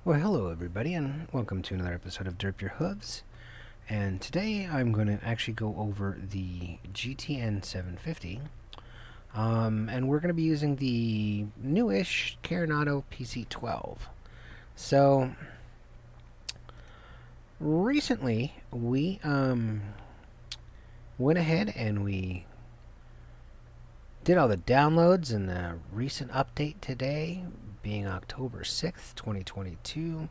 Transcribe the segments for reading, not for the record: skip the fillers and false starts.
Well, hello everybody, and welcome to another episode of Derp Your Hooves. And today I'm going to actually go over the GTN 750, and we're going to be using the newish Carenado PC-12. So recently we went ahead and we did all the downloads in the recent update today, being October 6th, 2022.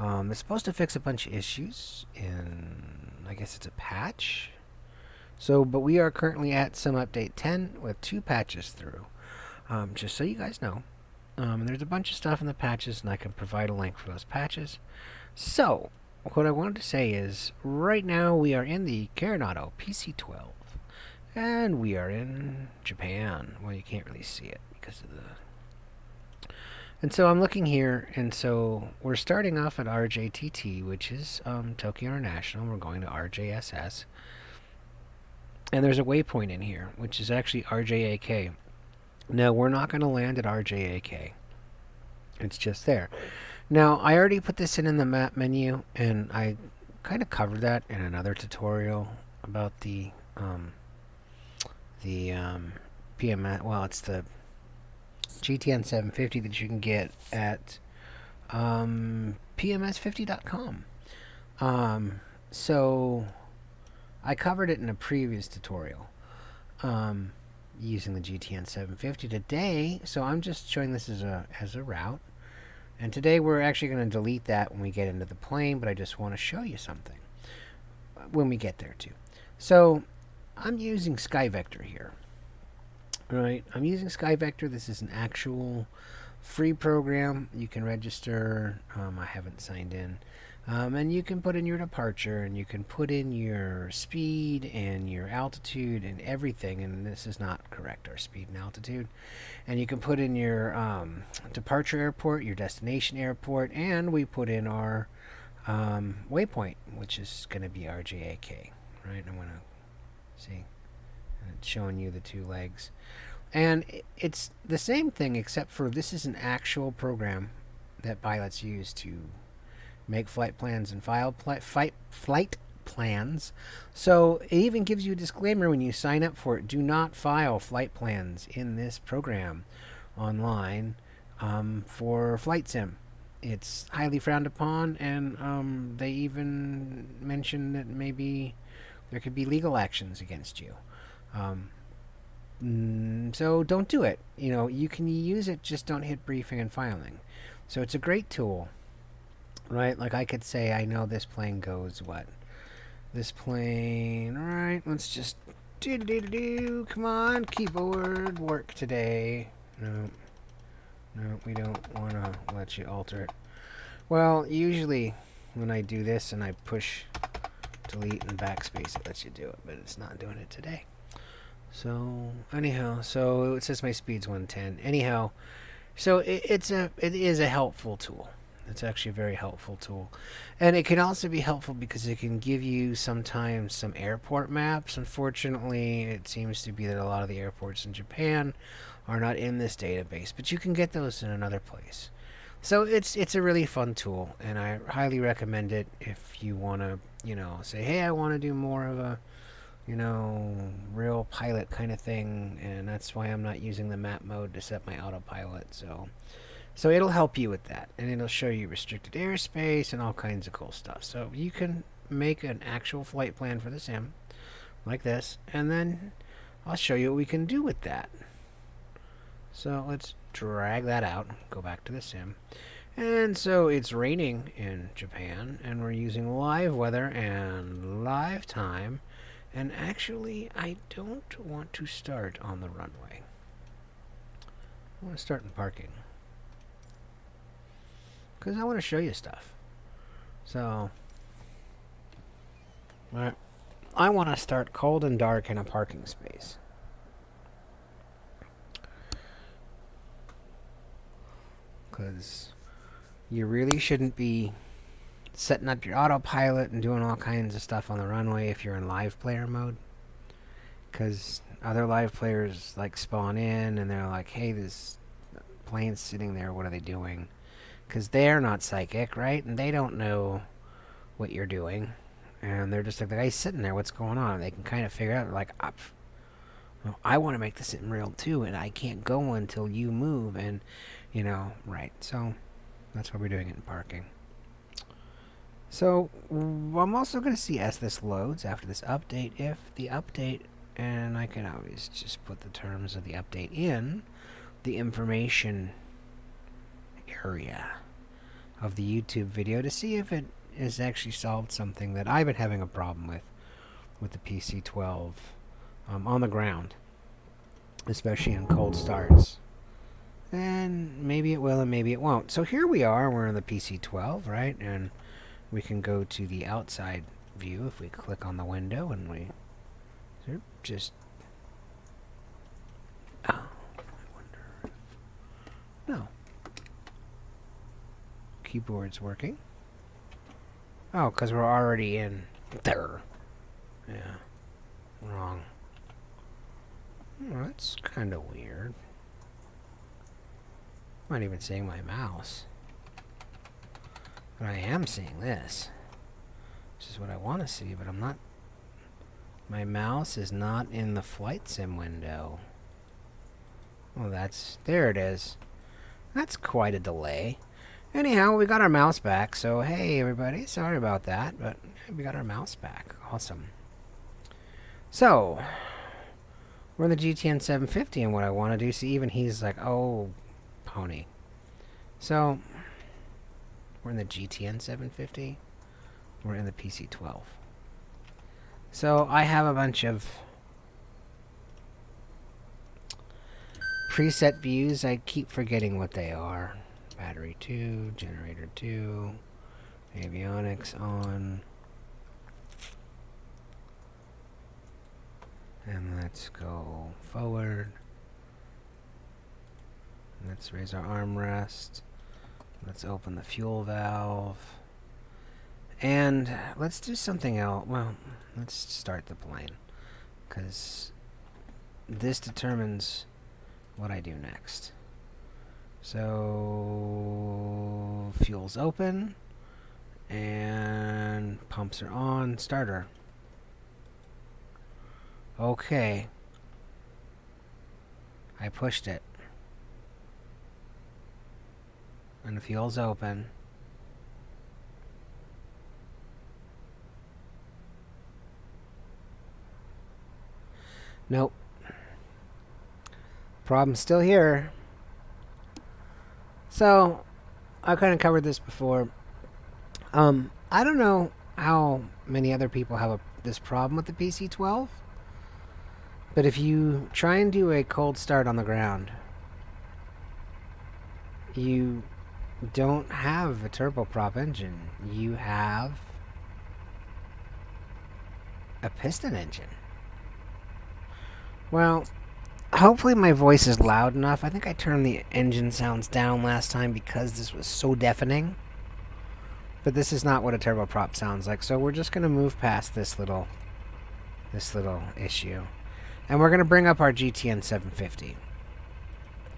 It's supposed to fix a bunch of issues in, I guess it's a patch. But we are currently at some update 10 with 2 patches through. Just so you guys know. There's a bunch of stuff in the patches, and I can provide a link for those patches. So, what I wanted to say is, right now we are in the Carenado PC-12. And we are in Japan. Well, you can't really see it because of the... And so I'm looking here, and so we're starting off at RJTT, which is Tokyo International. We're going to RJSS. And there's a waypoint in here, which is actually RJAK. Now, we're not going to land at RJAK. It's just there. Now, I already put this in the map menu, and I kind of covered that in another tutorial about the PMS. Well, it's the GTN 750 that you can get at PMS50.com. So I covered it in a previous tutorial using the GTN 750 today. So I'm just showing this as a route. And today we're actually going to delete that when we get into the plane, but I just want to show you something when we get there too. So I'm using SkyVector here. Right, I'm using SkyVector. This is an actual free program. You can register. I haven't signed in. And you can put in your departure, and you can put in your speed and your altitude and everything. And this is not correct, our speed and altitude. And you can put in your departure airport, your destination airport, and we put in our waypoint, which is going to be RJAK. Right, I'm going to see. It's showing you the 2 legs. And it's the same thing, except for this is an actual program that pilots use to make flight plans and file flight plans. So it even gives you a disclaimer when you sign up for it. Do not file flight plans in this program online for flight sim. It's highly frowned upon, and they even mention that maybe there could be legal actions against you. So don't do it. You know, you can use it, just don't hit briefing and filing. So it's a great tool, right? Like I could say, I know this plane goes what? This plane, all right, let's just come on, keyboard, work today. No, we don't want to let you alter it. Well, usually when I do this and I push delete and backspace, it lets you do it, but it's not doing it today. So anyhow, so it says my speed's 110. Anyhow, so it is a helpful tool. It's actually a very helpful tool, and it can also be helpful because it can give you sometimes some airport maps. Unfortunately, it seems to be that a lot of the airports in Japan are not in this database, but you can get those in another place. So it's a really fun tool, and I highly recommend it if you want to, say, hey, I want to do more of a real pilot kind of thing, and that's why I'm not using the map mode to set my autopilot. So it'll help you with that, and it'll show you restricted airspace and all kinds of cool stuff. So you can make an actual flight plan for the sim, like this, and then I'll show you what we can do with that. So let's drag that out, go back to the sim. And so it's raining in Japan, and we're using live weather and live time. And actually, I don't want to start on the runway. I want to start in parking, because I want to show you stuff. So, alright, I want to start cold and dark in a parking space. Because you really shouldn't be setting up your autopilot and doing all kinds of stuff on the runway if you're in live player mode, because other live players like spawn in and they're like, hey, this plane's sitting there, what are they doing? because they're not psychic, right? And they don't know what you're doing. And they're just like, the guy's sitting there, what's going on? And they can kind of figure out, like, I want to make this in real too, and I can't go until you move, and, you know, right. So that's why we're doing it in parking. So I'm also going to see as this loads after this update, if the update, and I can always just put the terms of the update in the information area of the YouTube video to see if it has actually solved something that I've been having a problem with the PC-12 on the ground, especially in cold starts. And maybe it will and maybe it won't. So here we are, we're in the PC-12, right? And we can go to the outside view if we click on the window and we just... Oh, I wonder if... No. Keyboard's working. Oh, because we're already in there. Yeah. Wrong. Oh, that's kind of weird. I'm not even seeing my mouse. But I am seeing this. Which is what I want to see, but I'm not... My mouse is not in the flight sim window. Oh, that's... There it is. That's quite a delay. Anyhow, we got our mouse back, so hey everybody, sorry about that, but we got our mouse back. Awesome. So, we're in the GTN 750, and what I want to do, see, even he's like, oh, pony. So, we're in the GTN 750. We're in the PC-12. So, I have a bunch of preset views. I keep forgetting what they are. Battery 2, generator 2, avionics on. And let's go forward. Let's raise our armrest. Let's open the fuel valve. And let's do something else. Well, let's start the plane, because this determines what I do next. So, fuel's open, and pumps are on. Starter. Okay. I pushed it. And the fuel's open. Nope. Problem's still here. So, I kind of covered this before. I don't know how many other people have this problem with the PC-12, but if you try and do a cold start on the ground, you don't have a turboprop engine. You have a piston engine. Well, hopefully my voice is loud enough. I think I turned the engine sounds down last time because this was so deafening. But this is not what a turboprop sounds like. So we're just going to move past this little issue. And we're going to bring up our GTN 750.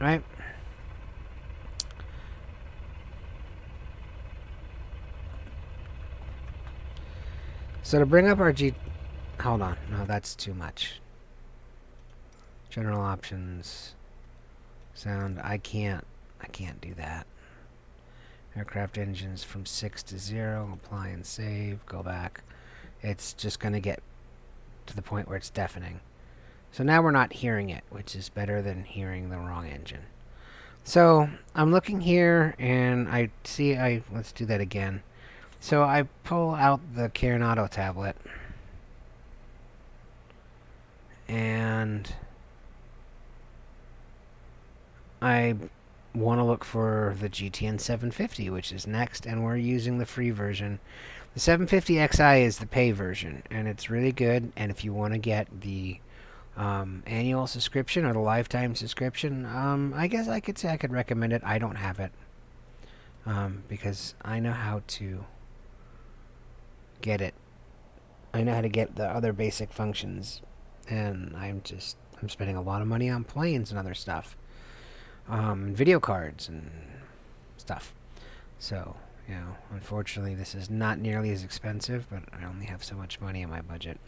Right? So to bring up our hold on. No, that's too much. General options. Sound. I can't do that. Aircraft engines from 6 to 0. Apply and save. Go back. It's just going to get to the point where it's deafening. So now we're not hearing it, which is better than hearing the wrong engine. So I'm looking here, and I see... let's do that again. So I pull out the Carenado tablet. And I want to look for the GTN 750, which is next, and we're using the free version. The 750 Xi is the pay version, and it's really good. And if you want to get the annual subscription or the lifetime subscription, I guess I could say I could recommend it. I don't have it because I know how to get it. I know how to get the other basic functions, and I'm spending a lot of money on planes and other stuff. Video cards and stuff. So, unfortunately this is not nearly as expensive, but I only have so much money in my budget.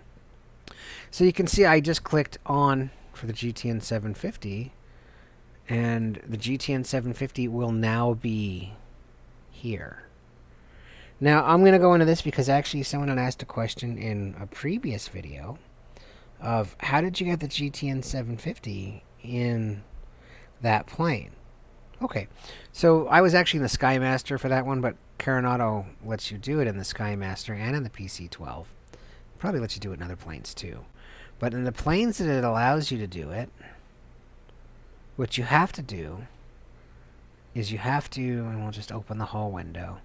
So you can see I just clicked on for the GTN 750, and the GTN 750 will now be here. Now I'm going to go into this because actually someone had asked a question in a previous video of how did you get the GTN 750 in that plane? Okay, so I was actually in the SkyMaster for that one, but Carenado lets you do it in the SkyMaster and in the PC-12. Probably lets you do it in other planes too. But in the planes that it allows you to do it, what you have to do is you have to, and we'll just open the whole window.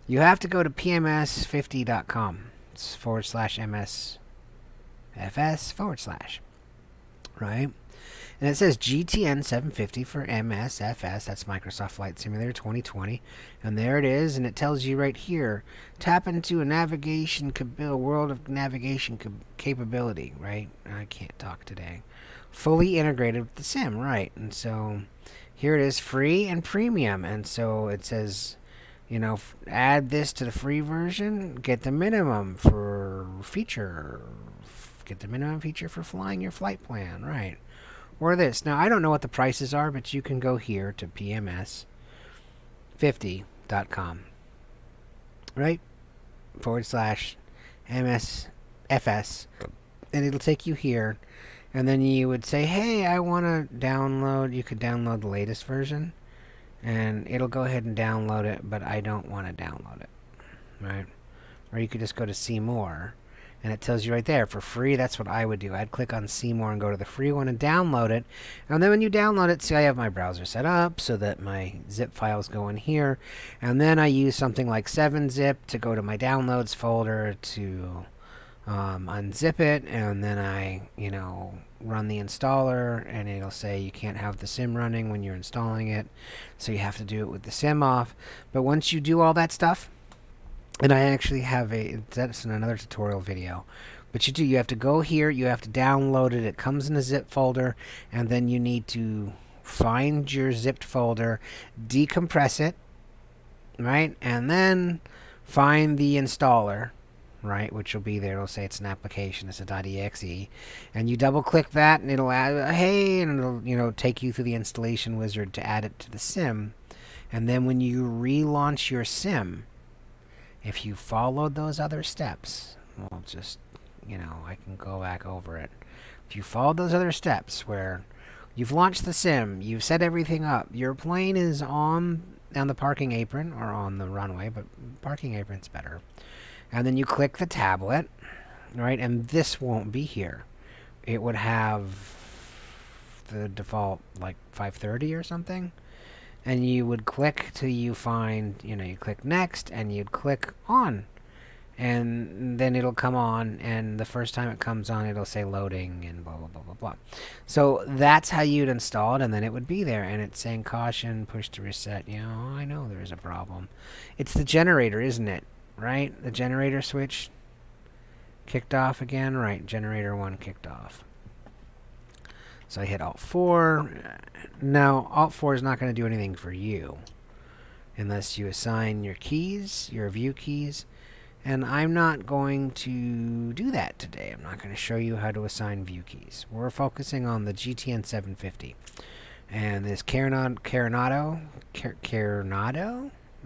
You have to go to pms50.com /MSFS/, right? And it says GTN 750 for MSFS. That's Microsoft Flight Simulator 2020. And there it is. And it tells you right here, tap into a navigation world of navigation capability, right? I can't talk today. Fully integrated with the sim, right? And so here it is, free and premium. And so it says, add this to the free version, get the minimum feature for flying your flight plan, right? Or this. Now, I don't know what the prices are, but you can go here to pms50.com, right? /MSFS, and it'll take you here. And then you would say, hey, I want to download. You could download the latest version, and it'll go ahead and download it, but I don't want to download it, right? Or you could just go to see more. And it tells you right there, for free, that's what I would do. I'd click on see more and go to the free one and download it. And then when you download it, see I have my browser set up so that my zip files go in here. And then I use something like 7-zip to go to my downloads folder to unzip it. And then I, run the installer, and it'll say you can't have the sim running when you're installing it. So you have to do it with the sim off. But once you do all that stuff, and I actually have that's in another tutorial video. But you have to go here, you have to download it. It comes in a zip folder, and then you need to find your zipped folder, decompress it, right? And then find the installer, right? Which will be there. It'll say it's an application, it's a .exe. And you double click that, and it'll add, hey, and it'll, take you through the installation wizard to add it to the sim. And then when you relaunch your sim, if you followed those other steps, we'll just, I can go back over it. If you followed those other steps where you've launched the sim, you've set everything up, your plane is on the parking apron, or on the runway, but parking apron's better. And then you click the tablet, right? And this won't be here. It would have the default, like 530 or something. And you would click till you find, you click next, and you'd click on. And then it'll come on, and the first time it comes on, it'll say loading, and blah, blah, blah, blah, blah. So that's how you'd install it, and then it would be there. And it's saying caution, push to reset. I know there's a problem. It's the generator, isn't it? Right? The generator switch kicked off again. Right, generator 1 kicked off. So I hit Alt-4. Now, Alt-4 is not going to do anything for you unless you assign your keys, your view keys. And I'm not going to do that today. I'm not going to show you how to assign view keys. We're focusing on the GTN 750. And this Carenado?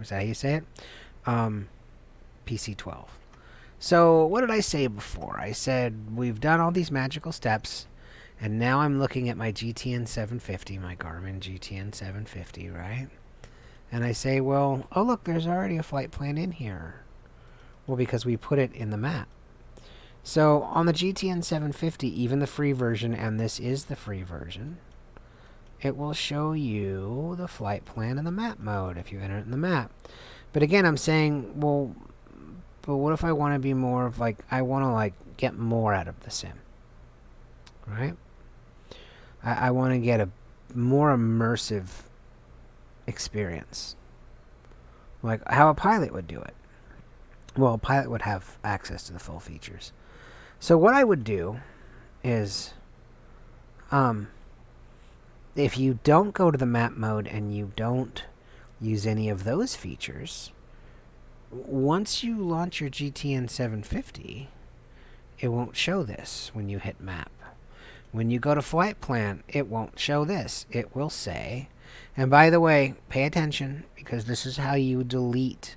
Is that how you say it? PC-12. So what did I say before? I said we've done all these magical steps. And now I'm looking at my GTN 750, my Garmin GTN 750, right? And I say, well, oh, look, there's already a flight plan in here. Well, because we put it in the map. So on the GTN 750, even the free version, and this is the free version, it will show you the flight plan in the map mode if you enter it in the map. But again, I'm saying, well, but what if I want to be more of I want to get more out of the sim, right? I want to get a more immersive experience, like how a pilot would do it. Well, a pilot would have access to the full features. So what I would do is, if you don't go to the map mode and you don't use any of those features, once you launch your GTN 750, it won't show this when you hit map. When you go to flight plan, it won't show this. It will say, and by the way, pay attention, because this is how you delete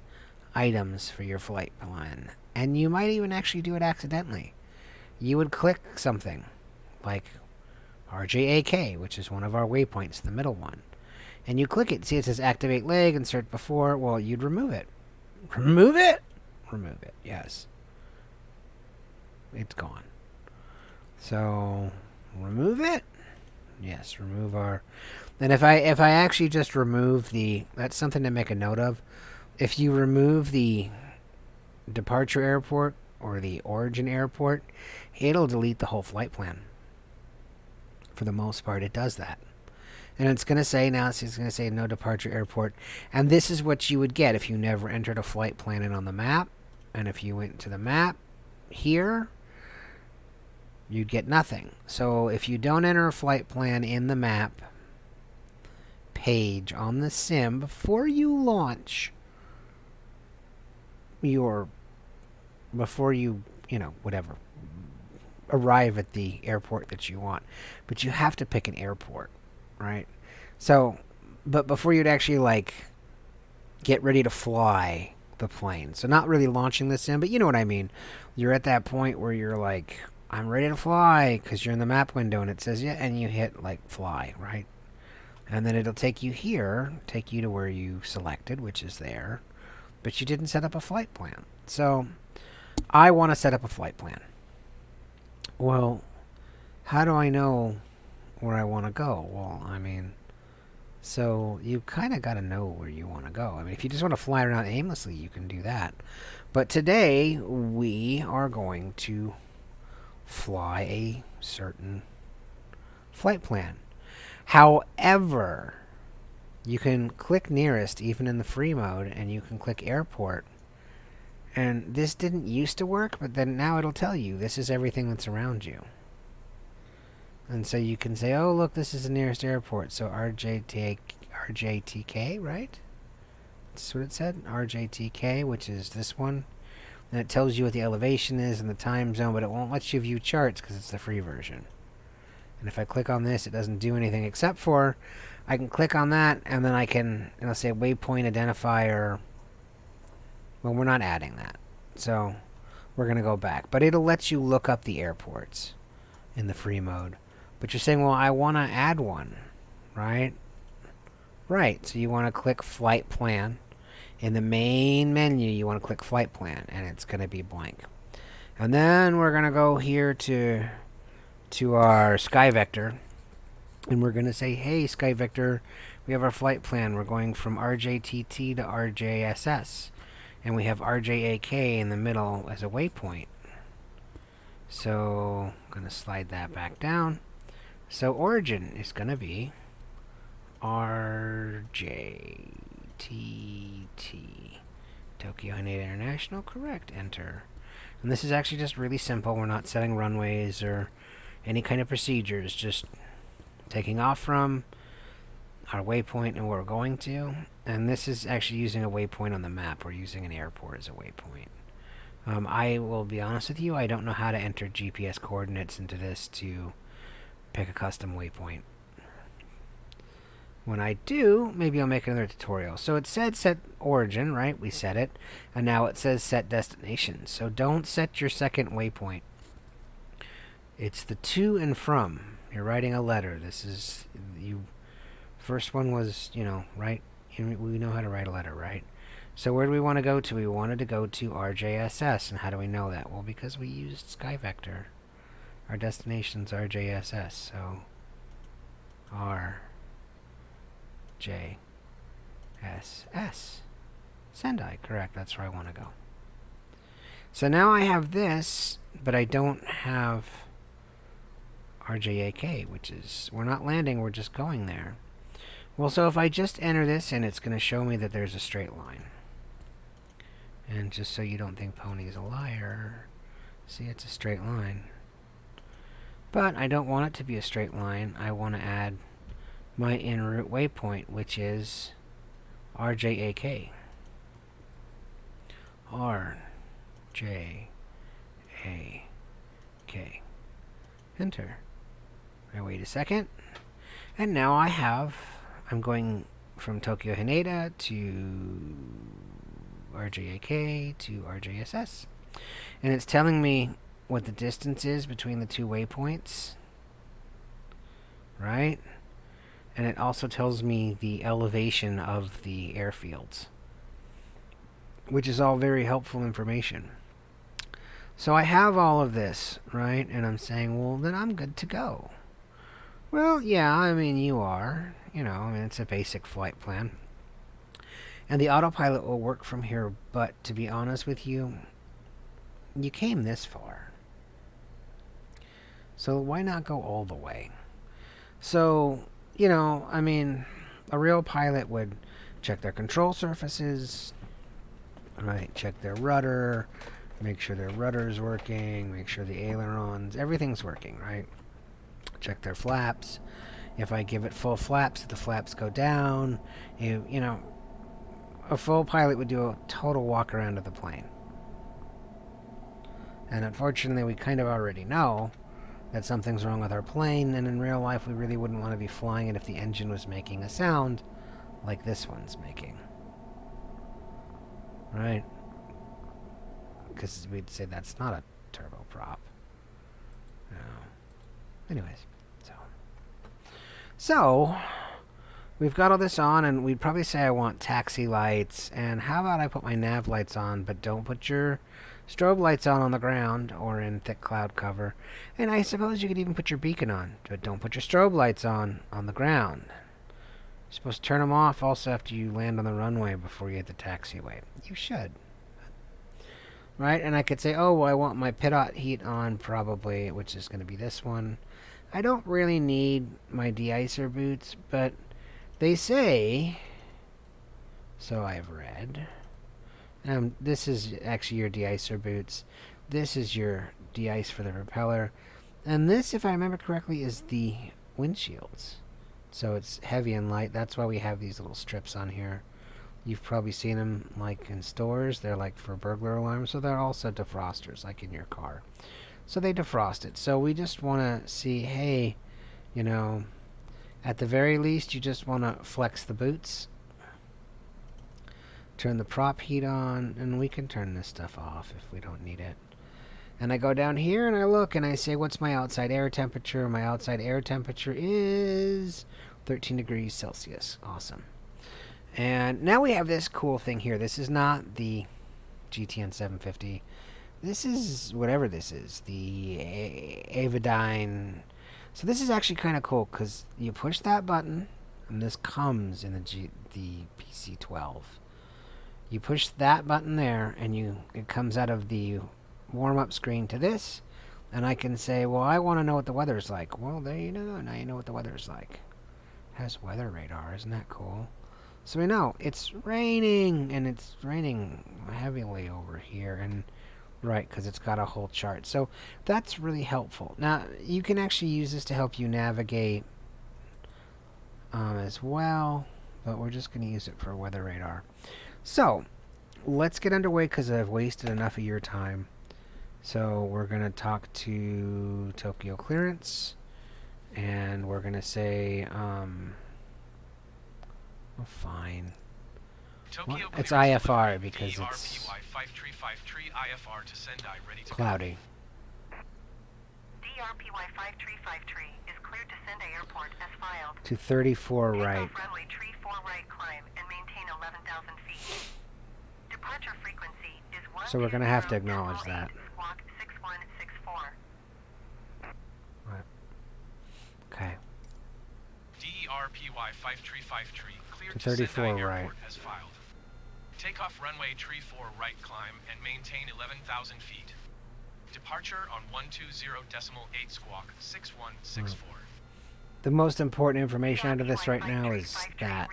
items for your flight plan. And you might even actually do it accidentally. You would click something like RJAK, which is one of our waypoints, the middle one. And you click it, see it says activate leg, insert before. Well, you'd remove it. Remove it? Remove it, yes. It's gone. So, remove it? Yes, remove our... And if I actually just remove the... That's something to make a note of. If you remove the departure airport or the origin airport, it'll delete the whole flight plan. For the most part, it does that. And it's going to say, now it's going to say no departure airport. And this is what you would get if you never entered a flight plan in on the map. And if you went to the map here, you'd get nothing. So if you don't enter a flight plan in the map page on the sim before you launch your, before you, whatever, arrive at the airport that you want. But you have to pick an airport, right? So, but before you'd actually, get ready to fly the plane. So not really launching the sim, but you know what I mean. You're at that point where you're like, I'm ready to fly, because you're in the map window and it says, yeah, and you hit, fly, right? And then it'll take you here, take you to where you selected, which is there, but you didn't set up a flight plan. So, I want to set up a flight plan. Well, how do I know where I want to go? Well, so you kind of got to know where you want to go. If you just want to fly around aimlessly, you can do that. But today, we are going to fly a certain flight plan. However, you can click nearest, even in the free mode, and you can click airport. And this didn't used to work, but then now it'll tell you this is everything that's around you. And so you can say, oh, look, this is the nearest airport. So RJTK, right? That's what it said. RJTK, which is this one. And it tells you what the elevation is and the time zone, but it won't let you view charts because it's the free version. And if I click on this, it doesn't do anything except for I can click on that, and then it'll say waypoint identifier. Well, we're not adding that. So we're going to go back. But it'll let you look up the airports in the free mode. But you're saying, well, I want to add one, right? Right. So you want to click flight plan. In the main menu, you want to click flight plan, and it's going to be blank. And then we're going to go here to our SkyVector, and we're going to say, hey, SkyVector, we have our flight plan. We're going from RJTT to RJSS, and we have RJAK in the middle as a waypoint. So I'm going to slide that back down. So origin is going to be RJTT. Tokyo Haneda International, correct, enter. And this is actually just really simple. We're not setting runways or any kind of procedures, just taking off from our waypoint and where we're going to. And this is actually using a waypoint on the map. We're using an airport as a waypoint. I will be honest with you, I don't know how to enter GPS coordinates into this to pick a custom waypoint. When I do, maybe I'll make another tutorial. So it said set origin, right? We set it. And now it says set destination. So don't set your second waypoint. It's the to and from. You're writing a letter. This is, first one was, right? We know how to write a letter, right? So where do we want to go to? We wanted to go to RJSS. And how do we know that? Well, because we used SkyVector. Our destination's RJSS. So RJSS. Sendai, correct. That's where I want to go. So now I have this, but I don't have RJAK, which is, we're not landing, we're just going there. Well, so if I just enter this in, it's going to show me that there's a straight line. And just so you don't think Pony's a liar, see, it's a straight line. But I don't want it to be a straight line. I want to add my en route waypoint, which is RJAK. RJAK. Enter. Now wait a second. And now I'm going from Tokyo Haneda to RJAK to RJSS. And it's telling me what the distance is between the two waypoints. Right? And it also tells me the elevation of the airfields, which is all very helpful information. So I have all of this, right? And I'm saying, well, then I'm good to go. Well, yeah, I mean, you are. You know, I mean, it's a basic flight plan. And the autopilot will work from here, but to be honest with you, you came this far. So why not go all the way? So, you know, I mean, a real pilot would check their control surfaces, right? Check their rudder, make sure their rudder's working, make sure the ailerons, everything's working, right? Check their flaps. If I give it full flaps, the flaps go down. You know, a full pilot would do a total walk around of the plane. And unfortunately, we kind of already know that something's wrong with our plane, and in real life we really wouldn't want to be flying it if the engine was making a sound like this one's making. Right? Because we'd say that's not a turboprop. No. Anyways, so we've got all this on, and we'd probably say I want taxi lights, and how about I put my nav lights on, but don't put your strobe lights on the ground or in thick cloud cover. And I suppose you could even put your beacon on, but don't put your strobe lights on the ground. You're supposed to turn them off also after you land on the runway before you hit the taxiway. You should. Right? And I could say, oh, well, I want my pitot heat on probably, which is going to be this one. I don't really need my de-icer boots, but they say, so I've read, this is actually your de-icer boots. This is your de-ice for the propeller. And this, if I remember correctly, is the windshields. So it's heavy and light. That's why we have these little strips on here. You've probably seen them like in stores. They're like for burglar alarms. So they're also defrosters, like in your car. So they defrost it. So we just want to see, hey, you know, at the very least, you just want to flex the boots. Turn the prop heat on, and we can turn this stuff off if we don't need it. And I go down here and I look and I say, what's my outside air temperature? My outside air temperature is 13 degrees Celsius. Awesome. And now we have this cool thing here. This is not the GTN 750. This is whatever this is. The Avidyne. So this is actually kind of cool because you push that button, and this comes in the PC-12. You push that button there, and it comes out of the warm-up screen to this, and I can say, well, I want to know what the weather's like. Well, there you go. Now you know what the weather's like. It has weather radar. Isn't that cool? So we know it's raining, and it's raining heavily over here, and right, because it's got a whole chart. So that's really helpful. Now, you can actually use this to help you navigate as well, but we're just going to use it for weather radar. So let's get underway because I've wasted enough of your time. So we're going to talk to Tokyo Clearance, and we're going to say, oh, fine. Well, it's IFR because it's cloudy. DRPY 5353 is cleared to Sendai Airport as filed. To 34 right. Takeoff runway 34 right climb and maintain 11,000 feet. Departure frequency is 1. So we're going to have to acknowledge that. Squawk 6164. Right. Okay. DRPY 5353 cleared To to 34 Sendai right. Airport as filed. Takeoff runway 34 right climb and maintain 11,000 feet. Departure on 120.8 squawk 6164. The most important information out of this right now is that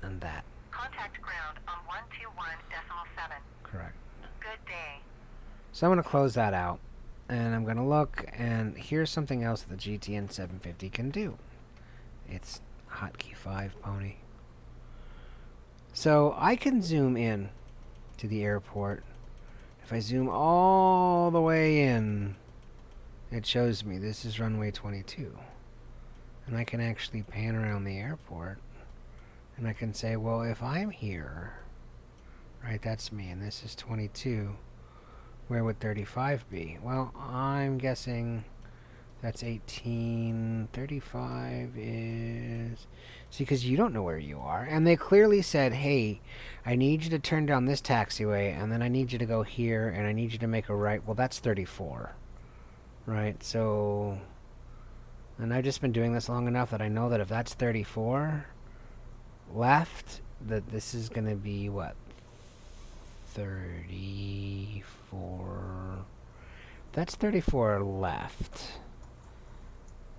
and that. Contact ground on 121.7. Correct. Good day. So I'm going to close that out, and I'm going to look, and here's something else that the GTN 750 can do. It's hotkey 5 pony. So I can zoom in to the airport. If I zoom all the way in, it shows me this is runway 22. And I can actually pan around the airport. And I can say, well, if I'm here, right, that's me, and this is 22, where would 35 be? Well, I'm guessing that's 18. 35 is... See, because you don't know where you are. And they clearly said, hey, I need you to turn down this taxiway, and then I need you to go here, and I need you to make a right. Well, that's 34. Right, so... And I've just been doing this long enough that I know that if that's 34 left, that this is going to be, what? 34... That's 34 left.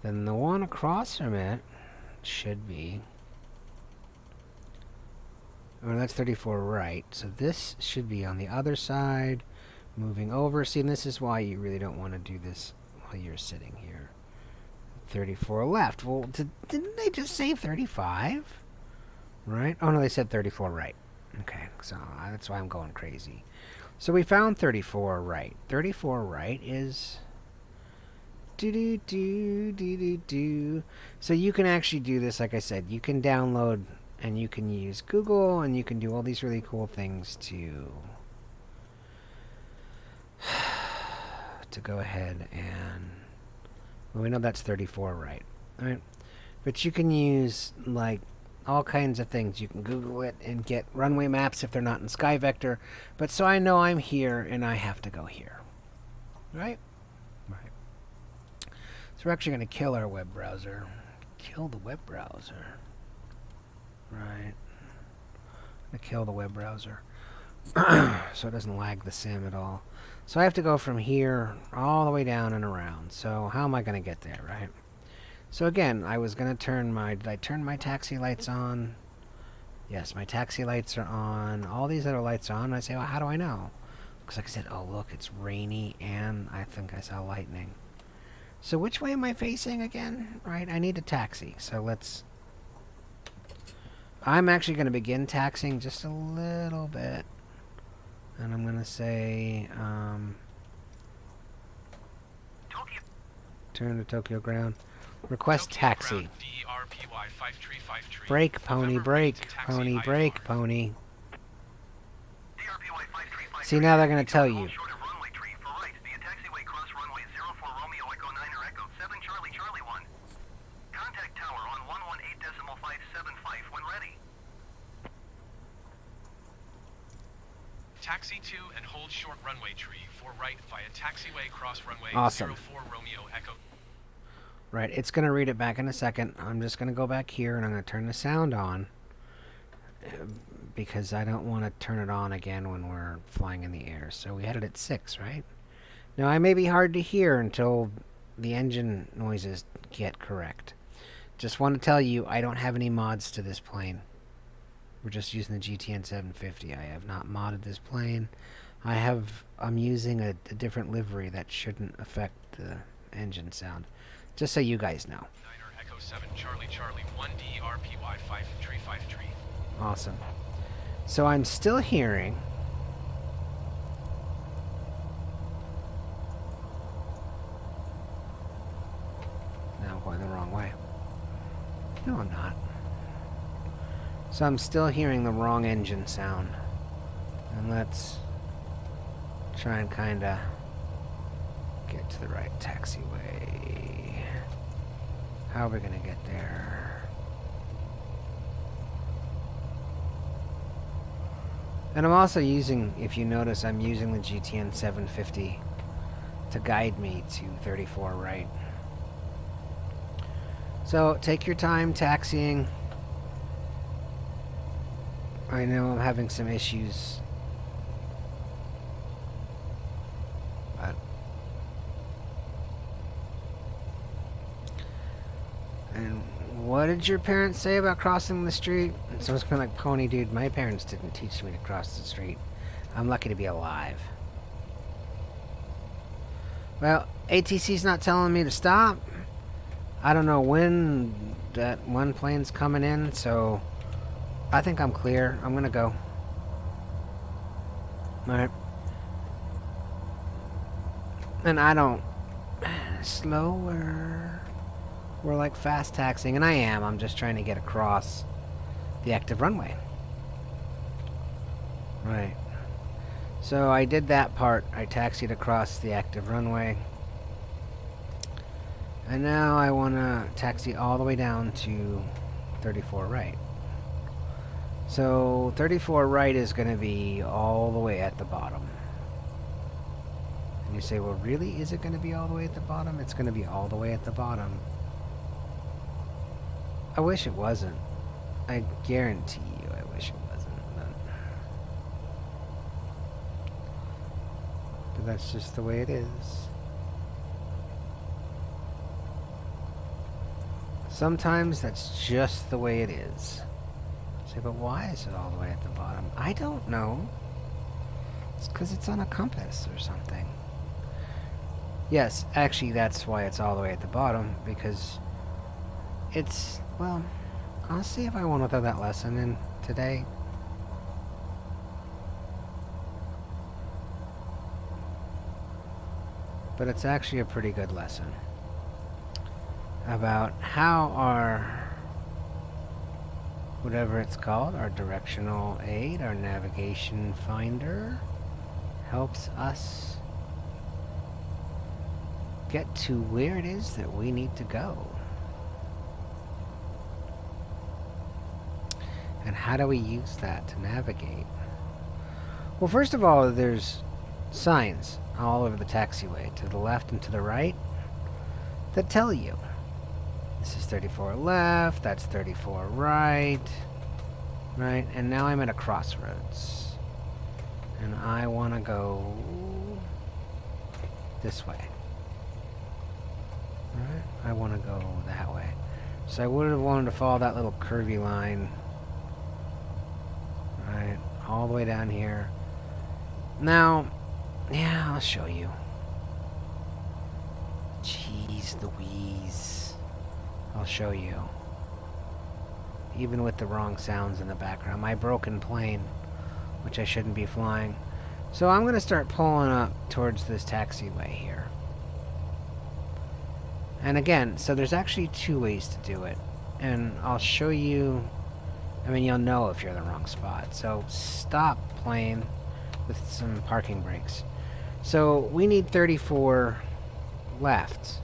Then the one across from it should be... Oh, that's 34 right. So this should be on the other side, moving over. See, and this is why you really don't want to do this while you're sitting here. 34 left. Well, didn't they just say 35? Right? Oh, no, they said 34 right. Okay, so that's why I'm going crazy. So we found 34 right. 34 right is... do. So you can actually do this, like I said. You can download and you can use Google and you can do all these really cool things to go ahead and... Well, we know that's 34 right. Alright? But you can use, like, all kinds of things. You can Google it and get runway maps if they're not in SkyVector. But so I know I'm here and I have to go here. Right? Right. So we're actually going to kill our web browser. Kill the web browser. Right. I'm going to kill the web browser. So it doesn't lag the sim at all. So I have to go from here all the way down and around. So how am I going to get there, right? So again, I was going to turn my... Did I turn my taxi lights on? Yes, my taxi lights are on. All these other lights are on. And I say, well, how do I know? Because like I said, oh, look, it's rainy and I think I saw lightning. So which way am I facing again? Right, I need a taxi. So let's... I'm actually going to begin taxiing just a little bit. And I'm going to say... turn to Tokyo ground. Request taxi. Brake, pony, brake, pony, brake, pony. See, now they're going to tell you. Taxi 2 and hold short runway tree for right via taxiway cross runway Awesome. 04 Romeo Echo. Right, it's going to read it back in a second. I'm just going to go back here and I'm going to turn the sound on. Because I don't want to turn it on again when we're flying in the air. So we had it at 6, right? Now, I may be hard to hear until the engine noises get correct. Just want to tell you, I don't have any mods to this plane. We're just using the GTN 750. I have not modded this plane. I'm using a different livery that shouldn't affect the engine sound. Just so you guys know. 9er Echo 7 Charlie Charlie 1D RPY 5353. Awesome. So I'm still hearing... Now I'm going the wrong way. No, I'm not. So I'm still hearing the wrong engine sound. And let's try and kind of get to the right taxiway. How are we going to get there? And I'm also using, if you notice, I'm using the GTN 750 to guide me to 34 right. So take your time taxiing. I know I'm having some issues. But and what did your parents say about crossing the street? And so it's kind of like, pony dude, my parents didn't teach me to cross the street. I'm lucky to be alive. Well, ATC's not telling me to stop. I don't know when that one plane's coming in, so I think I'm clear. I'm gonna go. Alright. And I don't... Slower. We're like fast taxiing, and I am. I'm just trying to get across the active runway. Right. So I did that part. I taxied across the active runway. And now I want to taxi all the way down to 34 right. So 34 right is going to be all the way at the bottom. And you say, well, really? Is it going to be all the way at the bottom? It's going to be all the way at the bottom. I wish it wasn't. I guarantee you I wish it wasn't. But that's just the way it is. Sometimes that's just the way it is. Say, but why is it all the way at the bottom? I don't know. It's because it's on a compass or something. Yes, actually that's why it's all the way at the bottom, because it's, well, I'll see if I want to throw that lesson in today. But it's actually a pretty good lesson about how our, whatever it's called, our directional aid, our navigation finder, helps us get to where it is that we need to go. And how do we use that to navigate? Well, first of all, there's signs all over the taxiway, to the left and to the right, that tell you. This is 34 left, that's 34 right, right? And now I'm at a crossroads. And I want to go this way. Alright, I want to go that way. So I would have wanted to follow that little curvy line. Right, all the way down here. Now, yeah, I'll show you. Jeez Louise. I'll show you. Even with the wrong sounds in the background. My broken plane, which I shouldn't be flying. So I'm going to start pulling up towards this taxiway here. And again, so there's actually two ways to do it. And I'll show you, I mean, you'll know if you're in the wrong spot. So stop plane with some parking brakes. So we need 34 left.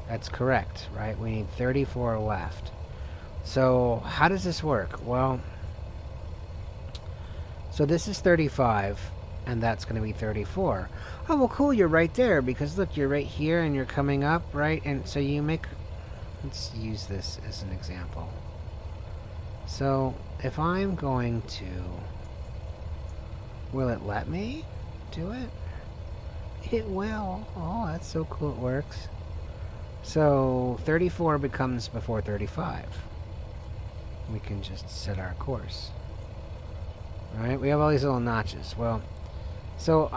That's correct, right? We need 34 left. So how does this work? Well, so this is 35, and that's going to be 34. Oh, well, cool, you're right there, because look, you're right here, and you're coming up, right? And so you make, let's use this as an example. So if I'm going to, will it let me do it? It will. Oh, that's so cool, it works. So 34 becomes before 35. We can just set our course. Alright, we have all these little notches. Well, so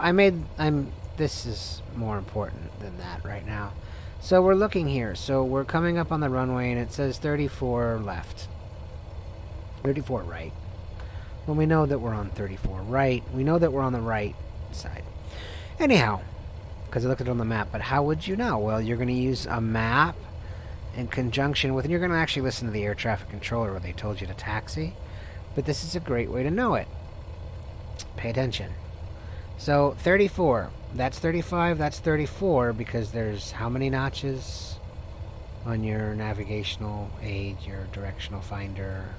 this is more important than that right now. So we're looking here. So we're coming up on the runway and it says 34 left. 34 right. Well, we know that we're on 34 right. We know that we're on the right side. Anyhow, because I looked at it on the map, but how would you know? Well, you're going to use a map in conjunction with, and you're going to actually listen to the air traffic controller where they told you to taxi, but this is a great way to know it. Pay attention. So 34, that's 35, that's 34, because there's how many notches on your navigational aid, your directional finder,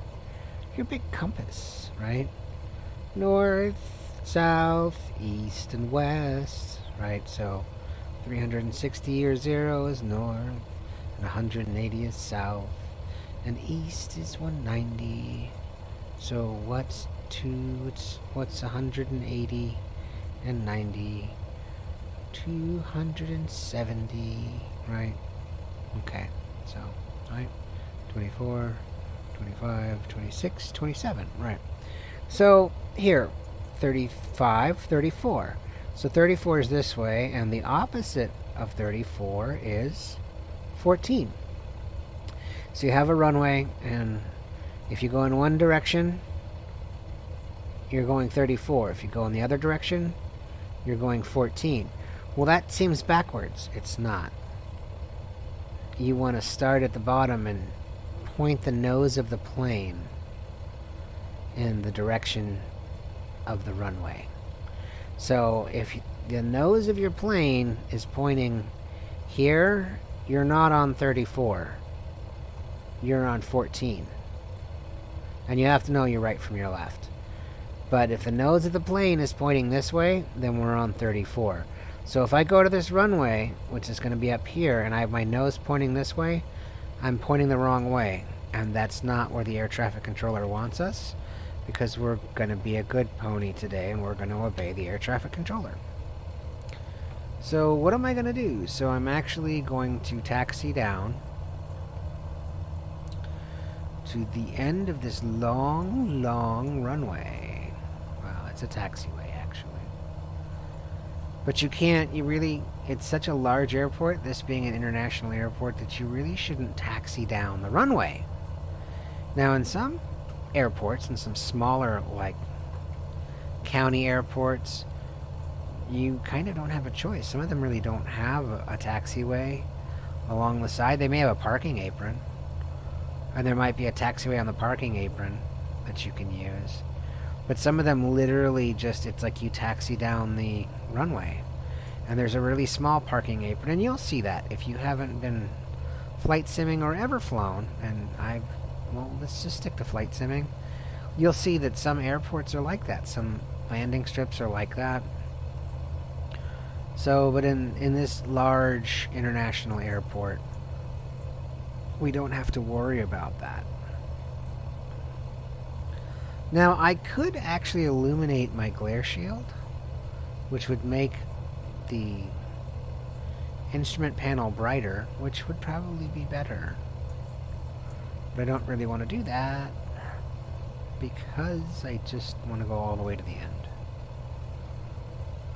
your big compass, right? North, south, east, and west, right? So 360 or 0 is north, and 180 is south, and east is 190. So what's 180 and 90? 270, right? Okay, so, right, 24, 25, 26, 27, right. So here, 35, 34. So 34 is this way, and the opposite of 34 is 14. So you have a runway, and If you go in one direction, you're going 34. If you go in the other direction, you're going 14. Well, that seems backwards. It's not. You want to start at the bottom and point the nose of the plane in the direction of the runway. So if the nose of your plane is pointing here, you're not on 34. You're on 14. And you have to know your right from your left. But if the nose of the plane is pointing this way, then we're on 34. So if I go to this runway, which is going to be up here, and I have my nose pointing this way, I'm pointing the wrong way. And that's not where the air traffic controller wants us, because we're going to be a good pony today, and we're going to obey the air traffic controller. So what am I going to do? So I'm actually going to taxi down to the end of this long, long runway. Well, it's a taxiway, actually. But you can't, it's such a large airport, this being an international airport, that you really shouldn't taxi down the runway. Now, in some airports, and some smaller, like, county airports, you kind of don't have a choice. Some of them really don't have a taxiway along the side. They may have a parking apron. And there might be a taxiway on the parking apron that you can use. But some of them literally just, it's like you taxi down the runway. And there's a really small parking apron. And you'll see that if you haven't been flight simming or ever flown. And well, let's just stick to flight simming. You'll see that some airports are like that. Some landing strips are like that. So, but in this large international airport, we don't have to worry about that. Now, I could actually illuminate my glare shield, which would make the instrument panel brighter, which would probably be better. But I don't really want to do that, because I just want to go all the way to the end.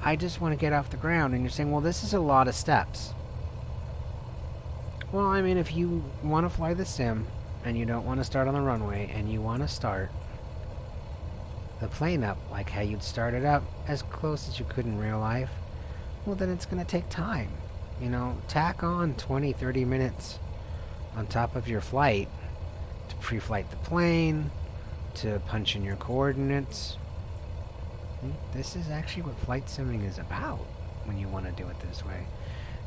I just want to get off the ground, and you're saying, well, this is a lot of steps. Well, I mean, if you want to fly the sim, and you don't want to start on the runway, and you want to start the plane up like how you'd start it up as close as you could in real life, well, then it's going to take time. You know, tack on 20, 30 minutes on top of your flight to pre-flight the plane, to punch in your coordinates. This is actually what flight simming is about when you want to do it this way.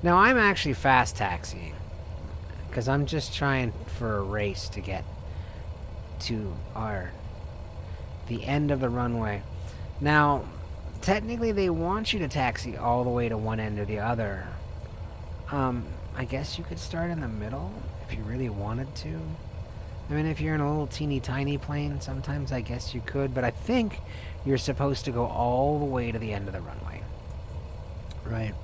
Now, I'm actually fast taxiing, because I'm just trying for a race to get to the end of the runway. Now, technically they want you to taxi all the way to one end or the other. I guess you could start in the middle if you really wanted to. I mean, if you're in a little teeny tiny plane, sometimes I guess you could, but I think you're supposed to go all the way to the end of the runway. Right?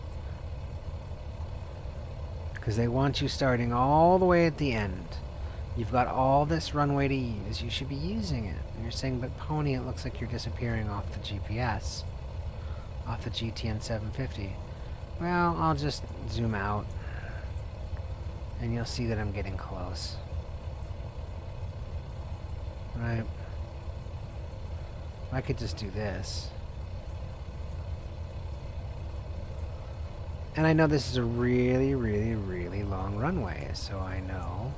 Because they want you starting all the way at the end. You've got all this runway to use. You should be using it. And you're saying, but Pony, it looks like you're disappearing off the GPS. Off the GTN 750. Well, I'll just zoom out. And you'll see that I'm getting close. Right? I could just do this. And I know this is a really, really, really long runway, so I know.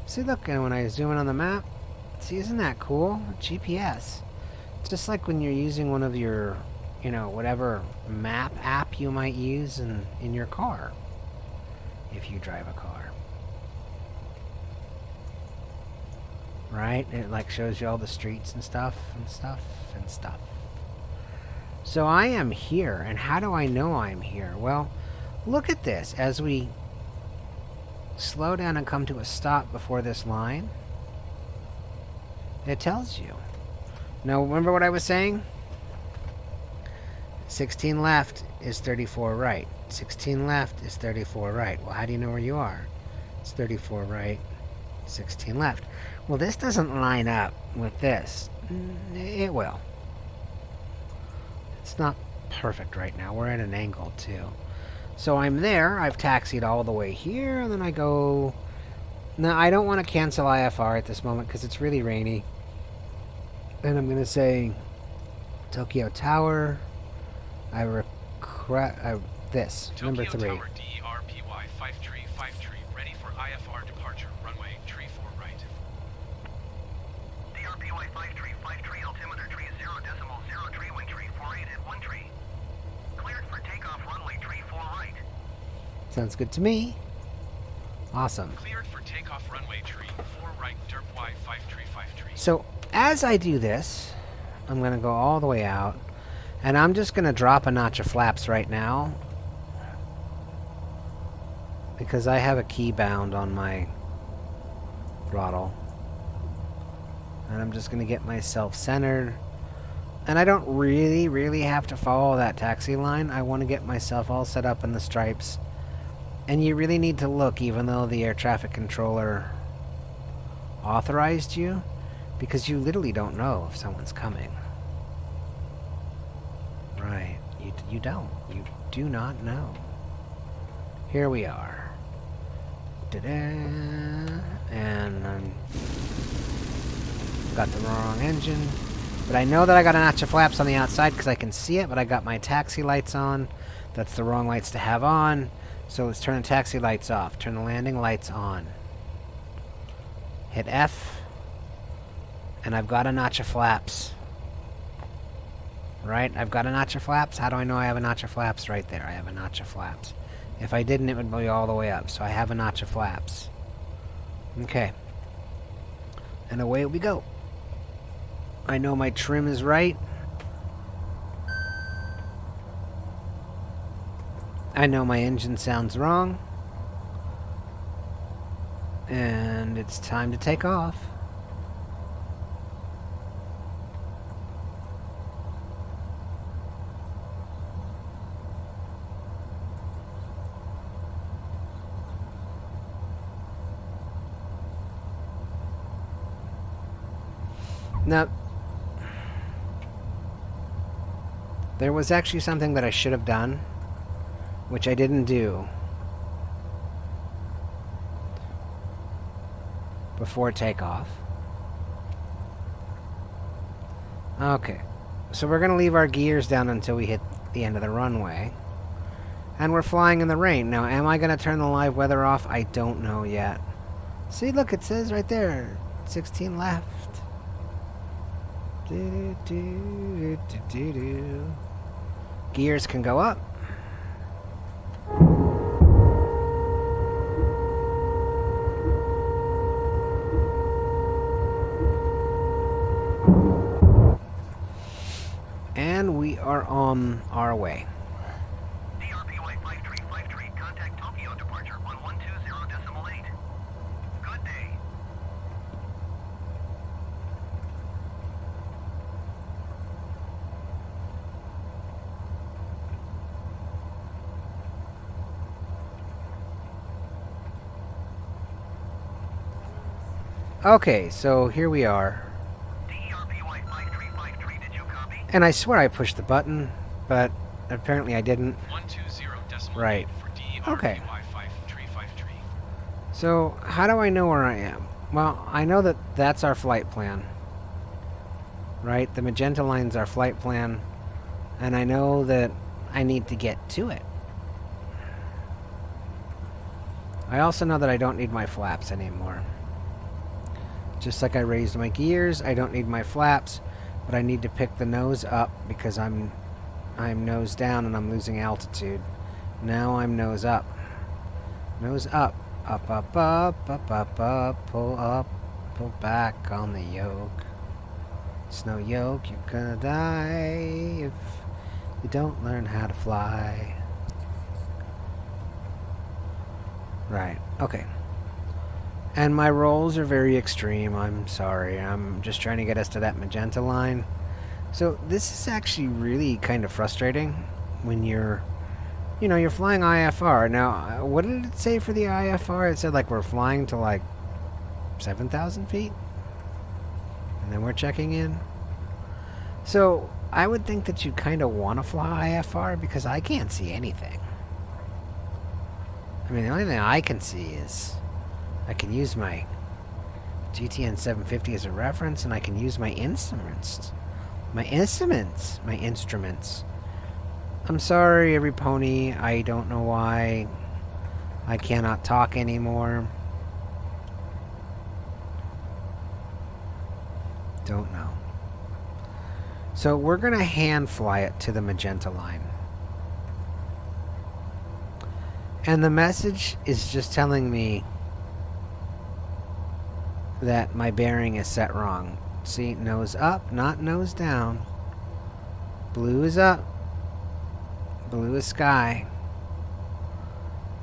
See, look, and when I zoom in on the map, see, isn't that cool? GPS. It's just like when you're using one of your, whatever map app you might use in your car, if you drive a car. Right? It like shows you all the streets and stuff. So I am here, and how do I know I'm here? Well, look at this. As we slow down and come to a stop before this line, it tells you. Now, remember what I was saying? 16 left is 34 right. 16 left is 34 right. Well, how do you know where you are? It's 34 right, 16 left. Well, this doesn't line up with this. It will. It's not perfect right now. We're at an angle, too. So I'm there. I've taxied all the way here, and then I go Now, I don't want to cancel IFR at this moment because it's really rainy. And I'm going to say Tokyo Tower. This, number Tokyo 3. Tower DERPY 5 tree, ready for IFR departure. Runway, tree 4 right. DRPY 5 tree, altimeter tree 0.0 tree, wind tree 48 at 1 tree. Cleared for takeoff, runway tree 4 right. Sounds good to me. Awesome. Cleared for takeoff, runway tree 4 right, Derp Y 5 tree. So, as I do this, I'm going to go all the way out. And I'm just going to drop a notch of flaps right now. Because I have a key bound on my throttle. And I'm just going to get myself centered. And I don't really have to follow that taxi line. I want to get myself all set up in the stripes. And you really need to look, even though the air traffic controller authorized you, because you literally don't know if someone's coming. Right. You don't. You do not know. Here we are. Da-da. And got the wrong engine. But I know that I got a notch of flaps on the outside because I can see it, but I got my taxi lights on. That's the wrong lights to have on. So let's turn the taxi lights off. Turn the landing lights on. Hit F. And I've got a notch of flaps. Right? I've got a notch of flaps. How do I know I have a notch of flaps? Right there. I have a notch of flaps. If I didn't, it would be all the way up. So I have a notch of flaps. Okay. And away we go. I know my trim is right. I know my engine sounds wrong. And it's time to take off. Now, there was actually something that I should have done, which I didn't do before takeoff. Okay, so we're going to leave our gears down until we hit the end of the runway. And we're flying in the rain. Now, am I going to turn the live weather off? I don't know yet. See, look, it says right there, 16 left. Gears can go up. And we are on our way. DRPY 5 tree, contact Tokyo departure 1120.8. Good day. Okay, so here we are. DRPY 5 tree, did you copy? And I swear I pushed the button, but apparently I didn't. 120.8 Right. for DRPY Okay. 5 tree. So, how do I know where I am? Well, I know that that's our flight plan. Right? The magenta line's our flight plan. And I know that I need to get to it. I also know that I don't need my flaps anymore. Just like I raised my gears, I don't need my flaps, but I need to pick the nose up because I'm nose down and I'm losing altitude. Now I'm nose up. Nose up. Up, up, up, up, up, pull back on the yoke. Snow yoke, you're gonna die if you don't learn how to fly. Right, okay. And my rolls are very extreme, I'm sorry. I'm just trying to get us to that magenta line. So this is actually really kind of frustrating when you're flying IFR. Now, what did it say for the IFR? It said like we're flying to like 7,000 feet? And then we're checking in. So I would think that you kind of want to fly IFR because I can't see anything. I mean, the only thing I can see is I can use my GTN 750 as a reference, and I can use my instruments. My instruments. I'm sorry, every pony. I don't know why I cannot talk anymore. Don't know. So we're going to hand fly it to the magenta line. And the message is just telling me that my bearing is set wrong. See, nose up, not nose down. Blue is up. Blue is sky.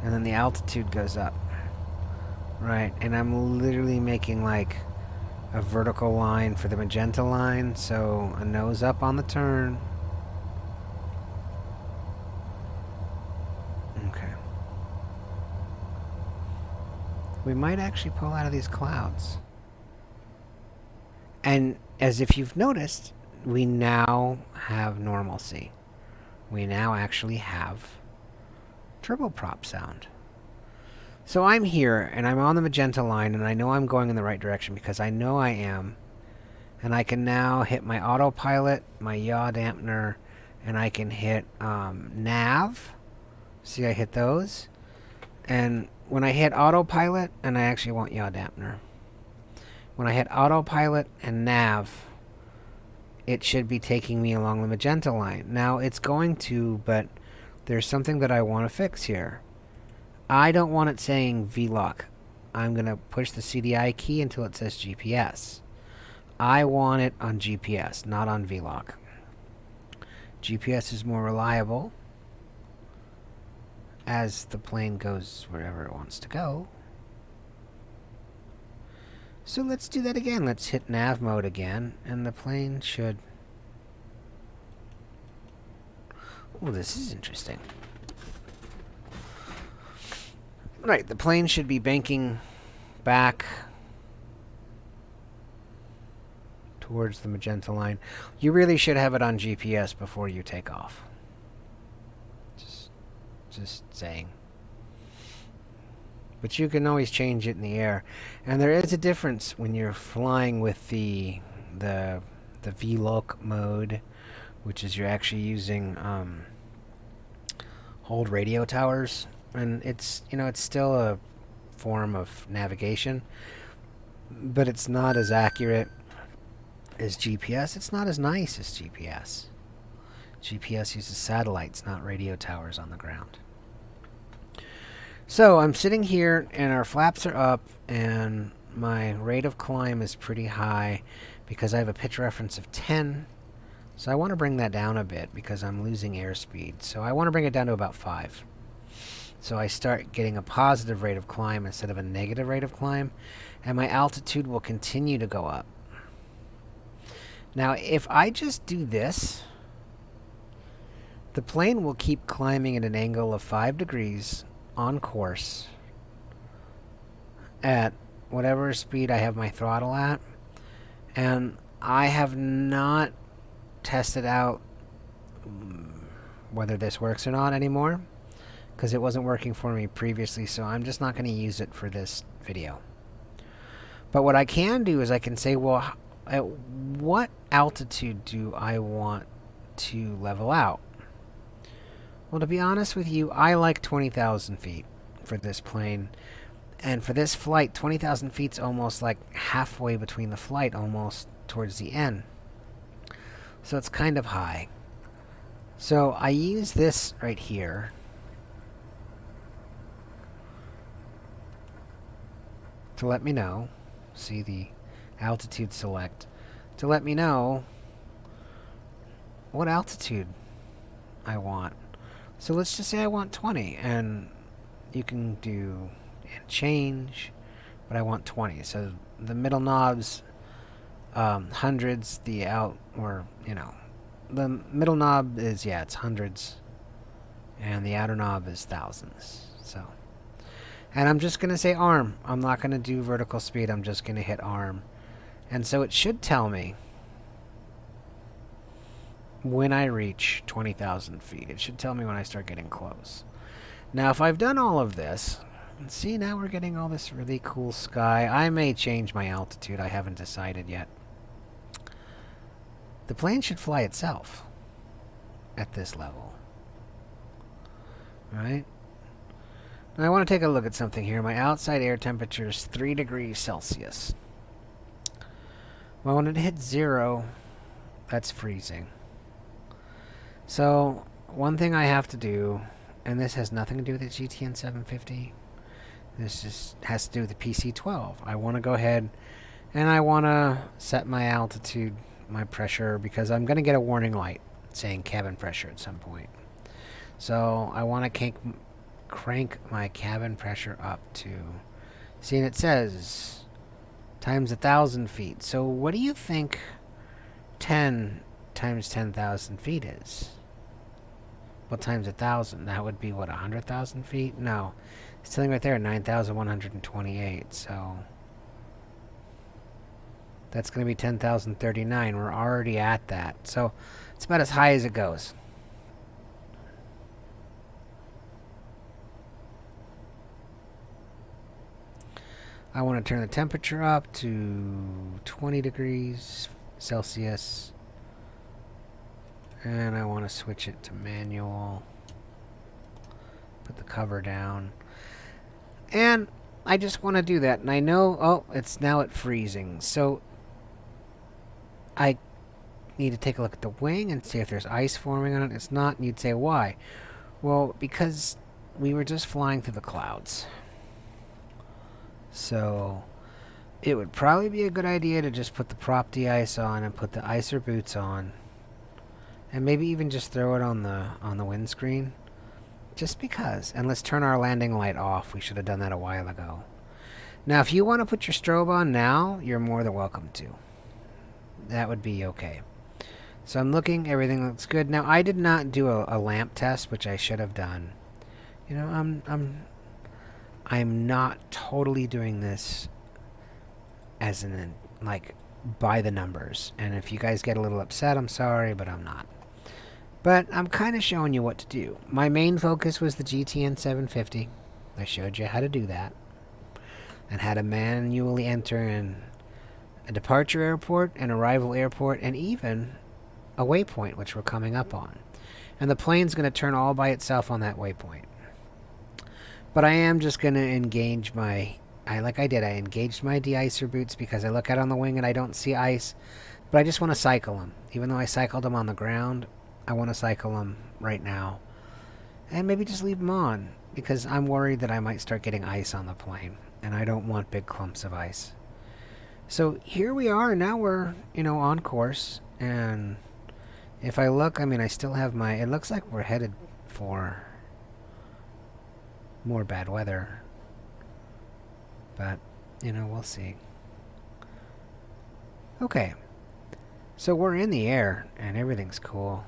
And then the altitude goes up. Right, and I'm literally making like a vertical line for the magenta line, so a nose up on the turn. Okay. We might actually pull out of these clouds. And as if you've noticed, we now have normalcy. We now actually have turboprop sound. So I'm here, and I'm on the magenta line, and I know I'm going in the right direction because I know I am. And I can now hit my autopilot, my yaw dampener, and I can hit nav. See, I hit those. And when I hit autopilot, and I actually want yaw dampener. When I hit autopilot and nav, it should be taking me along the magenta line. Now, it's going to, but there's something that I want to fix here. I don't want it saying VLOC. I'm going to push the CDI key until it says GPS. I want it on GPS, not on VLOC. GPS is more reliable as the plane goes wherever it wants to go. So let's do that again. Let's hit nav mode again, and the plane should... Oh, this is interesting. Right, the plane should be banking back towards the magenta line. You really should have it on GPS before you take off. Just saying. But you can always change it in the air. And there is a difference when you're flying with the VLOC mode, which is you're actually using hold radio towers. And it's, it's still a form of navigation, but it's not as accurate as GPS. It's not as nice as GPS. GPS uses satellites, not radio towers on the ground. So I'm sitting here, and our flaps are up, and my rate of climb is pretty high because I have a pitch reference of 10. So I want to bring that down a bit because I'm losing airspeed. So I want to bring it down to about 5. So I start getting a positive rate of climb instead of a negative rate of climb, and my altitude will continue to go up. Now, if I just do this, the plane will keep climbing at an angle of 5 degrees on course at whatever speed I have my throttle at. And I have not tested out whether this works or not anymore, because it wasn't working for me previously, so I'm just not going to use it for this video. But what I can do is I can say, well, at what altitude do I want to level out? Well, to be honest with you, I like 20,000 feet for this plane. And for this flight, 20,000 feet's almost like halfway between the flight, almost towards the end. So it's kind of high. So I use this right here to let me know. See the altitude select. To let me know what altitude I want. So let's just say I want 20, and you can do and change, but I want 20. So the middle knob's hundreds, the the middle knob is, it's hundreds, and the outer knob is thousands. So, and I'm just going to say arm. I'm not going to do vertical speed. I'm just going to hit arm. And so it should tell me when I reach 20,000 feet. It should tell me when I start getting close. Now, if I've done all of this, See, now we're getting all this really cool sky. I may change my altitude. I haven't decided yet. The plane should fly itself at this level. Right? Now I want to take a look at something here. My outside air temperature is 3 degrees Celsius. Well, when it hits 0, that's freezing. So, one thing I have to do, and this has nothing to do with the GTN 750, this just has to do with the PC-12. I want to go ahead and I want to set my altitude, my pressure, because I'm going to get a warning light saying cabin pressure at some point. So I want to crank my cabin pressure up to, see, and it says times 1,000 feet. So what do you think 10 times 10,000 feet is? Well, times 1,000, that would be what, 100,000 feet? No. It's telling right there, 9,128, so that's going to be 10,039. We're already at that. So it's about as high as it goes. I want to turn the temperature up to 20 degrees Celsius. And I want to switch it to manual. Put the cover down. And I just want to do that. And I know, oh, it's now at freezing. So I need to take a look at the wing and see if there's ice forming on it. It's not, and you'd say, why? Well, because we were just flying through the clouds. So it would probably be a good idea to just put the prop de-ice on and put the icer boots on. And maybe even just throw it on the windscreen. Just because. And let's turn our landing light off. We should have done that a while ago. Now, if you want to put your strobe on now, you're more than welcome to. That would be okay. So I'm looking. Everything looks good. Now, I did not do a lamp test, which I should have done. You know, I'm not totally doing this as in, like, by the numbers. And if you guys get a little upset, I'm sorry, but I'm not. But I'm kind of showing you what to do. My main focus was the GTN 750. I showed you how to do that. And how to manually enter in a departure airport, an arrival airport, and even a waypoint, which we're coming up on. And the plane's going to turn all by itself on that waypoint. But I am just going to engage my... I engaged my de-icer boots because I look out on the wing and I don't see ice. But I just want to cycle them. Even though I cycled them on the ground, I want to cycle them right now. And maybe just leave them on. Because I'm worried that I might start getting ice on the plane. And I don't want big clumps of ice. So here we are. Now we're, on course. And if I look, I still have my... It looks like we're headed for more bad weather. But, we'll see. Okay. So we're in the air, and everything's cool.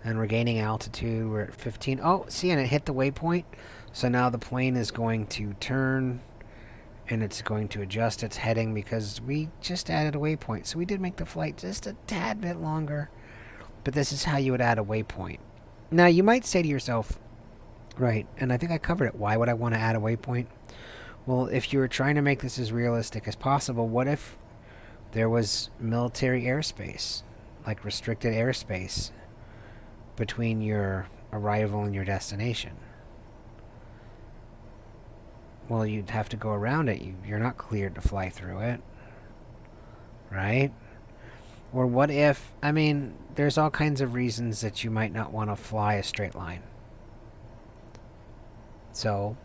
And we're gaining altitude. We're at 15. Oh, see, and it hit the waypoint. So now the plane is going to turn, and it's going to adjust its heading because we just added a waypoint. So we did make the flight just a tad bit longer. But this is how you would add a waypoint. Now, you might say to yourself, right, and I think I covered it, why would I want to add a waypoint? Well, if you were trying to make this as realistic as possible, what if there was military airspace, like restricted airspace, between your arrival and your destination? Well, you'd have to go around it. You're not cleared to fly through it, right? Or what if, there's all kinds of reasons that you might not want to fly a straight line. So,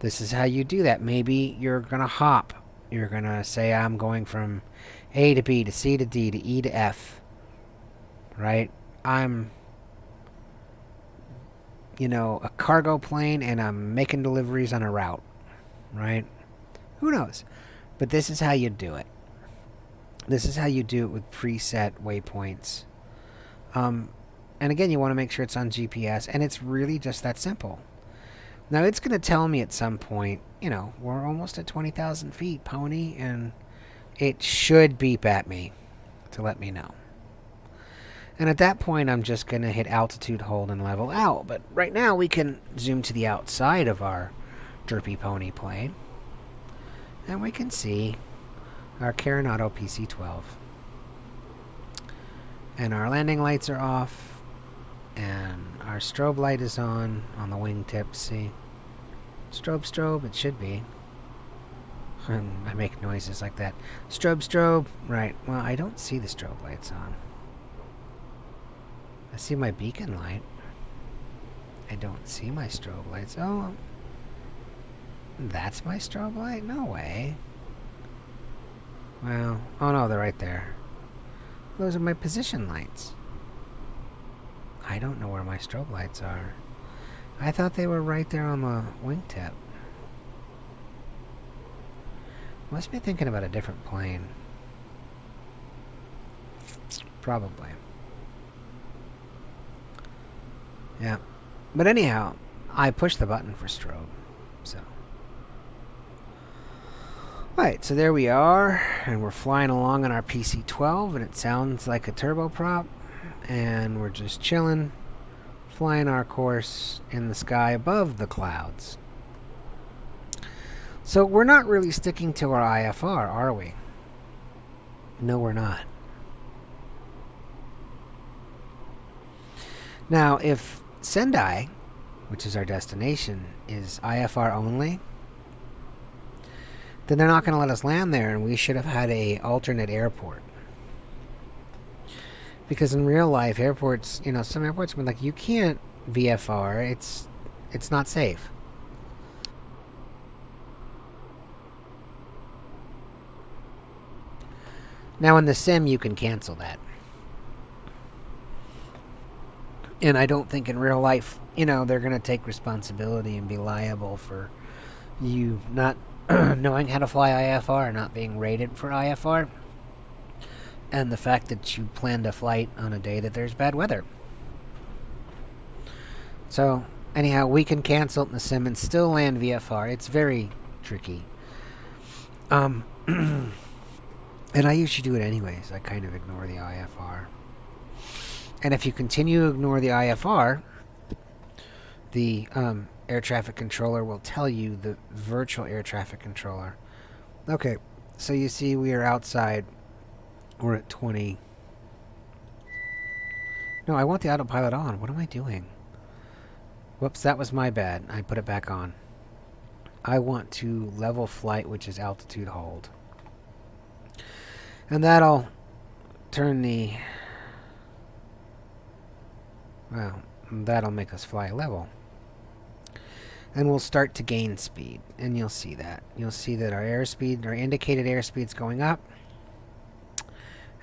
this is how you do that. Maybe you're going to hop. You're going to say, I'm going from A to B to C to D to E to F. Right? I'm, a cargo plane and I'm making deliveries on a route. Right? Who knows? But this is how you do it. This is how you do it with preset waypoints. And again, you want to make sure it's on GPS. And it's really just that simple. Now, it's going to tell me at some point, we're almost at 20,000 feet, Pony, and it should beep at me to let me know. And at that point, I'm just going to hit altitude hold and level out. But right now, we can zoom to the outside of our derpy pony plane. And we can see our Carenado PC-12. And our landing lights are off. And our strobe light is on the wingtip. See? Strobe, it should be. I make noises like that. Strobe. Right. Well, I don't see the strobe lights on. I see my beacon light. I don't see my strobe lights. Oh, that's my strobe light? No way. Well, oh no, they're right there. Those are my position lights. I don't know where my strobe lights are. I thought they were right there on the wingtip. Must be thinking about a different plane. Probably. Yeah. But anyhow, I pushed the button for strobe. So. Alright, so there we are. And we're flying along on our PC-12. And it sounds like a turboprop. And we're just chilling. Flying our course in the sky above the clouds. So we're not really sticking to our IFR, are we? No, we're not. Now, if Sendai, which is our destination, is IFR only, then they're not going to let us land there, and we should have had a alternate airport. Because in real life, airports, some airports were like, you can't VFR, it's not safe. Now in the sim, you can cancel that. And I don't think in real life, they're going to take responsibility and be liable for you not knowing how to fly IFR, not being rated for IFR, and the fact that you planned a flight on a day that there's bad weather. So, anyhow, we can cancel it in the sim and still land VFR. It's very tricky. And I usually do it anyways. I kind of ignore the IFR. And if you continue to ignore the IFR, the air traffic controller will tell you, the virtual air traffic controller. Okay, so you see we are outside. We're at 20. No, I want the autopilot on. What am I doing? Whoops, that was my bad. I put it back on. I want to level flight, which is altitude hold. And that'll turn the... Well, that'll make us fly level. And we'll start to gain speed. And you'll see that. You'll see that our airspeed, our indicated airspeed's going up.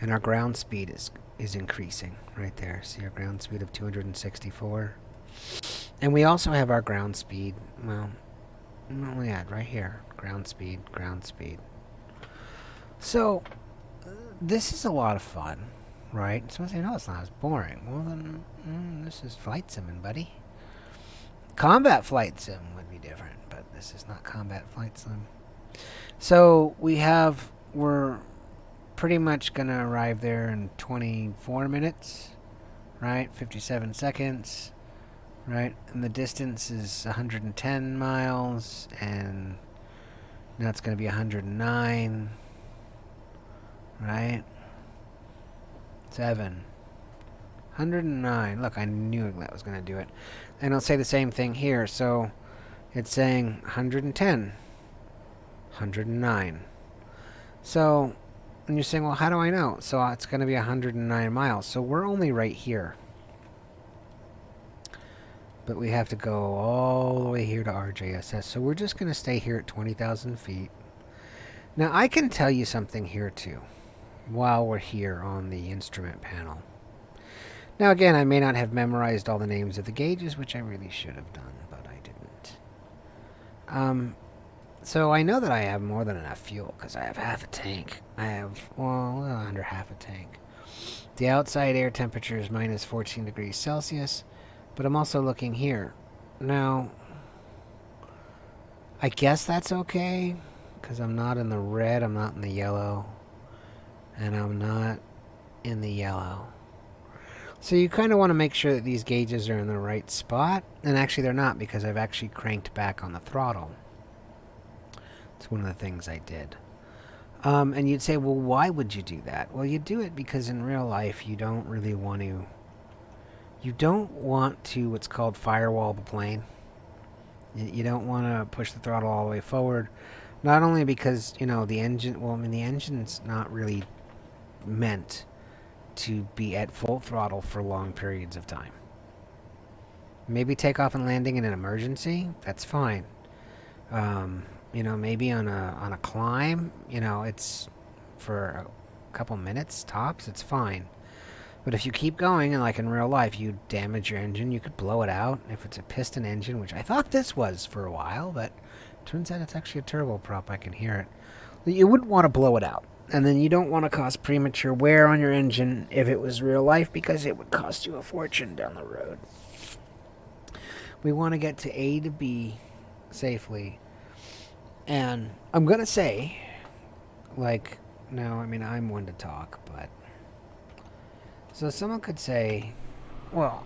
And our ground speed is increasing right there. See our ground speed of 264. And we also have our ground speed. Well, what we had right here. Ground speed, ground speed. So... this is a lot of fun, right? Someone say, no, it's not as boring. Well, then, this is flight simming, buddy. Combat flight sim would be different, but this is not combat flight sim. So, we're pretty much going to arrive there in 24 minutes, right? 57 seconds, right? And the distance is 110 miles, and now it's going to be 109. Right? 109. Look, I knew that was going to do it. And it'll say the same thing here. So it's saying 110. 109. So, and you're saying, well, how do I know? So it's going to be 109 miles. So we're only right here. But we have to go all the way here to RJSS. So we're just going to stay here at 20,000 feet. Now, I can tell you something here, too, while we're here on the instrument panel. Now again, I may not have memorized all the names of the gauges, which I really should have done, but I didn't. So I know that I have more than enough fuel, because I have half a tank. I have, well, under half a tank. The outside air temperature is minus 14 degrees Celsius, but I'm also looking here. Now, I guess that's okay, because I'm not in the red, I'm not in the yellow. And I'm not in the yellow. So you kind of want to make sure that these gauges are in the right spot. And actually they're not, because I've actually cranked back on the throttle. It's one of the things I did. And you'd say, well, why would you do that? Well, you do it because in real life you don't really want to. You don't want to what's called firewall the plane. You don't want to push the throttle all the way forward. Not only because, the engine, well, I mean, the engine's not really meant to be at full throttle for long periods of time. Maybe takeoff and landing in an emergency, that's fine. Maybe on a climb, it's for a couple minutes tops, it's fine. But if you keep going, and like in real life, you damage your engine, you could blow it out. If it's a piston engine, which I thought this was for a while, but turns out it's actually a turboprop, I can hear it. You wouldn't want to blow it out. And then you don't want to cause premature wear on your engine if it was real life, because it would cost you a fortune down the road. We want to get to A to B safely. And I'm going to say, I'm one to talk, but... So someone could say, well,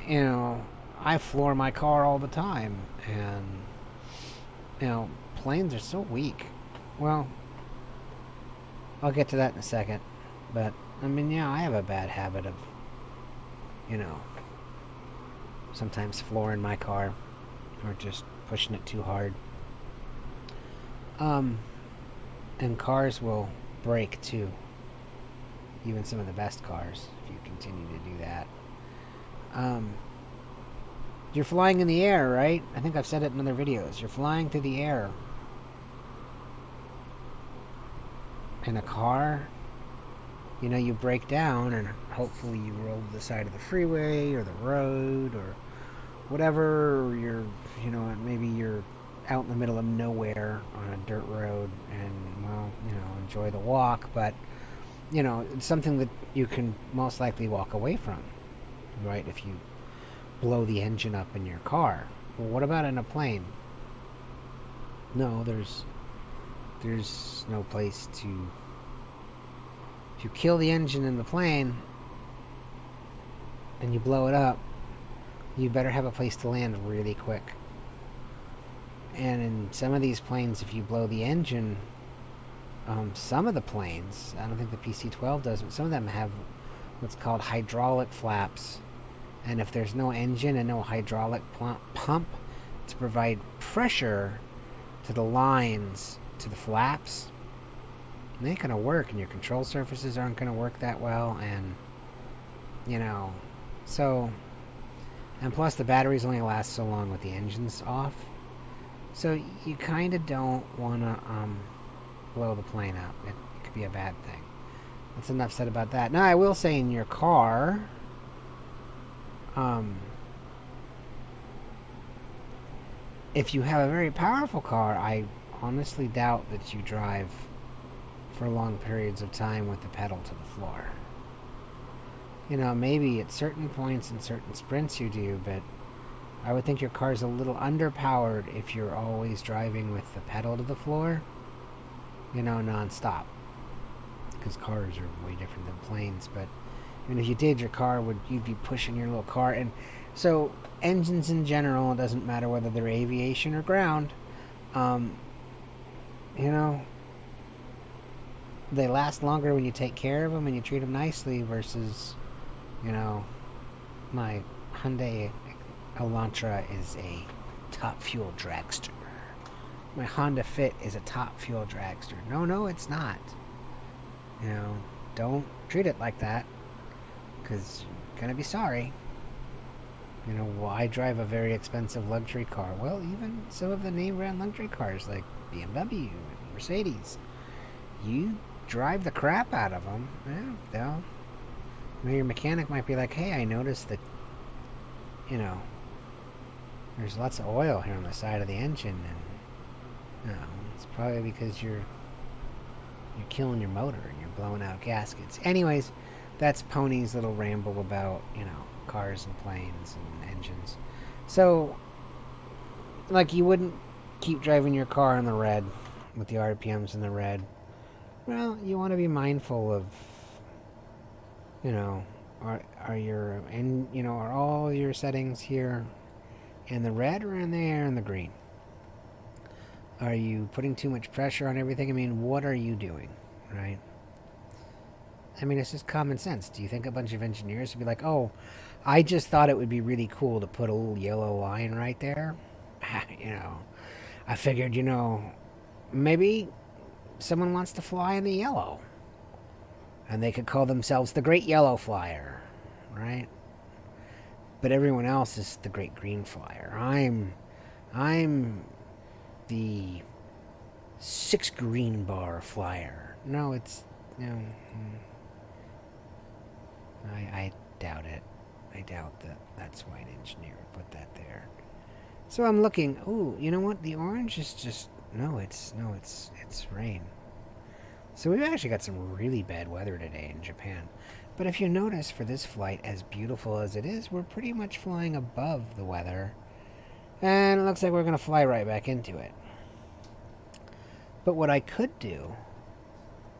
I floor my car all the time, and, planes are so weak. Well, I'll get to that in a second, but, I have a bad habit of, sometimes flooring my car, or just pushing it too hard. And cars will break, too. Even some of the best cars, if you continue to do that. You're flying in the air, right? I think I've said it in other videos. You're flying through the air. In a car, you break down and hopefully you roll to the side of the freeway or the road or whatever, or maybe you're out in the middle of nowhere on a dirt road and, enjoy the walk, but it's something that you can most likely walk away from, right? If you blow the engine up in your car. Well, what about in a plane? No, there's no place to... If you kill the engine in the plane and you blow it up, you better have a place to land really quick. And in some of these planes, if you blow the engine... some of the planes, I don't think the PC-12 does, but some of them have what's called hydraulic flaps. And if there's no engine and no hydraulic pump to provide pressure to the lines, to the flaps, they ain't going to work, and your control surfaces aren't going to work that well, and, so... And plus, the batteries only last so long with the engines off. So you kind of don't want to, blow the plane up. It could be a bad thing. That's enough said about that. Now, I will say in your car, if you have a very powerful car, I honestly doubt that you drive for long periods of time with the pedal to the floor. Maybe at certain points and certain sprints you do, but I would think your car's a little underpowered if you're always driving with the pedal to the floor. Non-stop, because cars are way different than planes. But if you did, you'd be pushing your little car. And so engines in general, it doesn't matter whether they're aviation or ground, they last longer when you take care of them and you treat them nicely versus, my Hyundai Elantra is a top fuel dragster. My Honda Fit is a top fuel dragster. No, it's not. Don't treat it like that, because you're going to be sorry. I drive a very expensive luxury car. Well, even some of the name brand luxury cars like BMW and Mercedes, you drive the crap out of them. Your mechanic might be like, hey, I noticed that, there's lots of oil here on the side of the engine, and it's probably because you're killing your motor and you're blowing out gaskets. Anyways, that's Pony's little ramble about, cars and planes and engines. So, you wouldn't keep driving your car in the red with the RPMs in the red. Well, you want to be mindful of, are all your settings here in the red or in the green? Are you putting too much pressure on everything? I mean, what are you doing, right? I mean, it's just common sense. Do you think a bunch of engineers would be like, oh, I just thought it would be really cool to put a little yellow line right there? You know, I figured, maybe someone wants to fly in the yellow. And they could call themselves the Great Yellow Flyer, right? But everyone else is the Great Green Flyer. I'm the 6 green bar flyer. No, it's no. I doubt it. I doubt that that's why an engineer would put that there. So I'm looking. Oh, you know what? The orange is just it's rain. So we've actually got some really bad weather today in Japan. But if you notice, for this flight, as beautiful as it is, we're pretty much flying above the weather. And it looks like we're going to fly right back into it. But what I could do,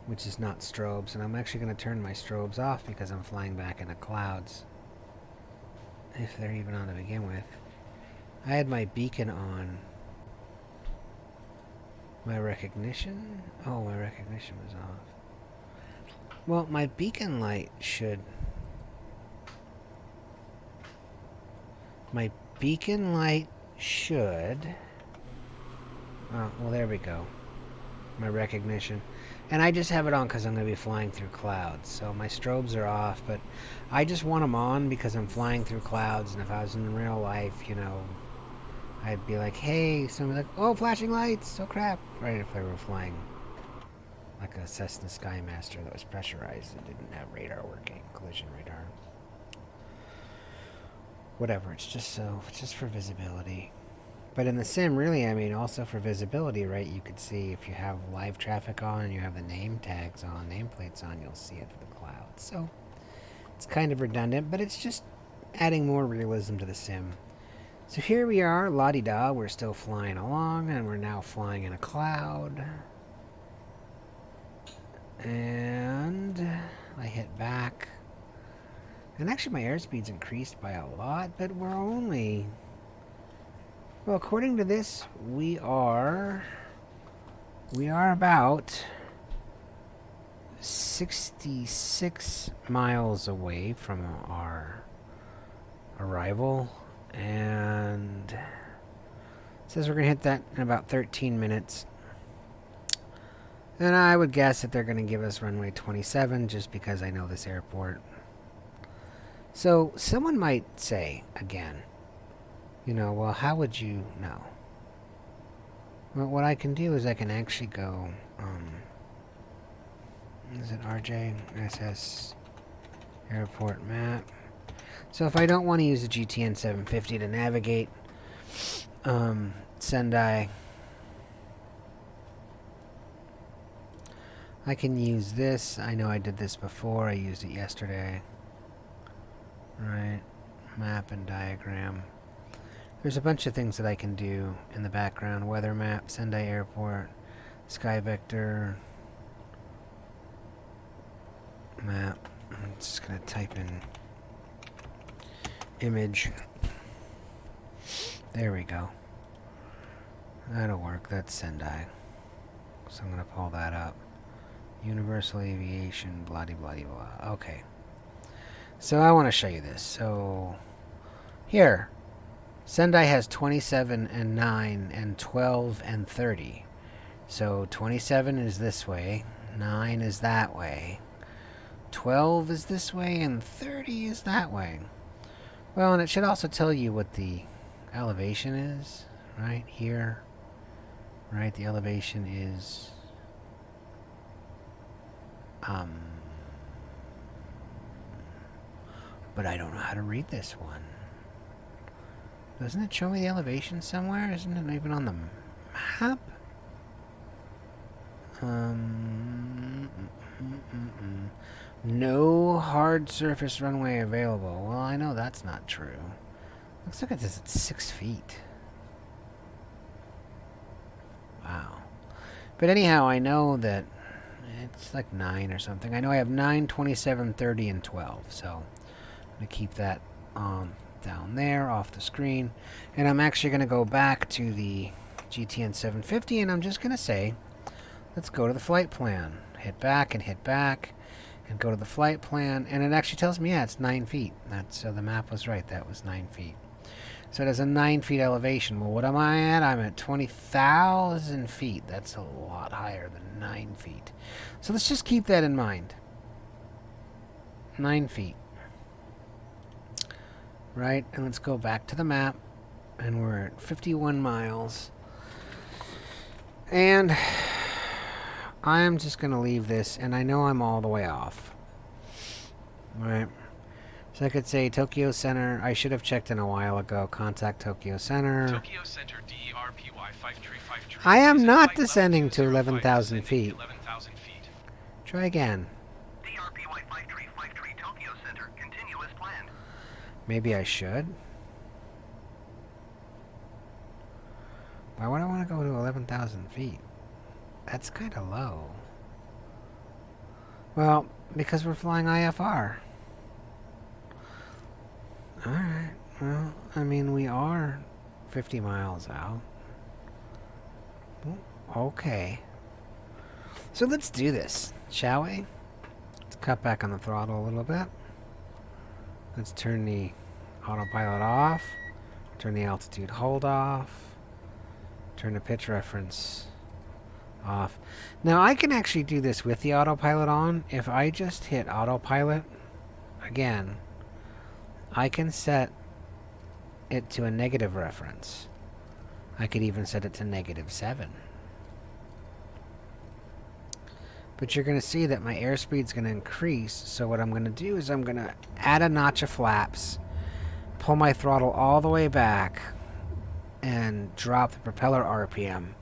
which is not strobes, and I'm actually going to turn my strobes off because I'm flying back into clouds, if they're even on to begin with. I had my beacon on. My recognition? Oh, my recognition was off. Well, my beacon light should... My beacon light should... Oh, well, there we go. My recognition. And I just have it on because I'm going to be flying through clouds. So my strobes are off, but I just want them on because I'm flying through clouds. And if I was in real life, I'd be like, hey, someone like, oh, flashing lights, oh crap. Right, if I were flying like a Cessna Skymaster that was pressurized and didn't have radar working, collision radar. Whatever, it's just for visibility. But in the sim, really, I mean, also for visibility, right, you could see if you have live traffic on and you have the name tags on, nameplates on, you'll see it through the clouds. So it's kind of redundant, but it's just adding more realism to the sim. So here we are, la-di-da, we're still flying along, and we're now flying in a cloud. And I hit back. And actually my airspeed's increased by a lot, but we're only... Well, according to this, we are about 66 miles away from our arrival. And it says we're going to hit that in about 13 minutes. And I would guess that they're going to give us runway 27 just because I know this airport. So someone might say, again, well, how would you know? Well, what I can do is I can actually go, is it RJ? SS airport map. So if I don't want to use the GTN 750 to navigate Sendai, I can use this. I know I did this before. I used it yesterday. Right. Map and diagram. There's a bunch of things that I can do in the background. Weather map, Sendai Airport, SkyVector, map. I'm just going to type in image. There we go. That'll work. That's Sendai. So I'm going to pull that up. Universal Aviation, blah de blah de blah. Okay. So I want to show you this. So here, Sendai has 27 and 9 and 12 and 30. So 27 is this way, 9 is that way, 12 is this way, and 30 is that way. Well, and it should also tell you what the elevation is, right here. Right, the elevation is but I don't know how to read this one. Doesn't it show me the elevation somewhere? Isn't it even on the map? No hard surface runway available. Well, I know that's not true. Looks like it says it's 6 feet. Wow. But anyhow, I know that it's like 9 or something. I know I have 9, 27, 30, and 12. So I'm going to keep that down there off the screen. And I'm actually going to go back to the GTN 750, and I'm just going to say, let's go to the flight plan. Hit back, and go to the flight plan, and it actually tells me, yeah, it's 9 feet. So the map was right, that was 9 feet. So it has a 9 feet elevation. Well, what am I at? I'm at 20,000 feet. That's a lot higher than 9 feet. So let's just keep that in mind. 9 feet. Right, and let's go back to the map, and we're at 51 miles. And I'm just going to leave this, and I know I'm all the way off. Right. So I could say Tokyo Center. I should have checked in a while ago. Contact Tokyo Center. Tokyo Center DERPY 535. I am not descending to 11,000 feet. 11,000 feet. Try again. DRPY 5353 Tokyo Center. Continue as planned. Maybe I should. Why would I want to go to 11,000 feet? That's kind of low. Well, because we're flying IFR. Alright, well, I mean, we are 50 miles out. Okay. So let's do this, shall we? Let's cut back on the throttle a little bit. Let's turn the autopilot off. Turn the altitude hold off. Turn the pitch reference off. Now, I can actually do this with the autopilot on. If I just hit autopilot again, I can set it to a negative reference. I could even set it to -7. But you're going to see that my airspeed's going to increase. So what I'm going to do is I'm going to add a notch of flaps, pull my throttle all the way back, and drop the propeller RPM.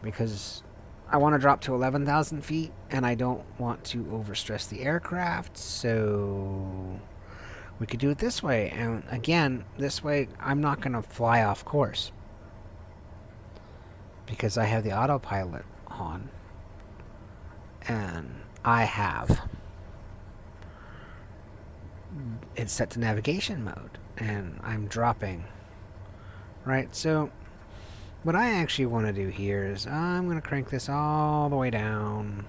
Because I want to drop to 11,000 feet, and I don't want to overstress the aircraft. So we could do it this way. And again, this way I'm not going to fly off course. Because I have the autopilot on. And I have it set to navigation mode. And I'm dropping. Right, so what I actually want to do here is I'm going to crank this all the way down.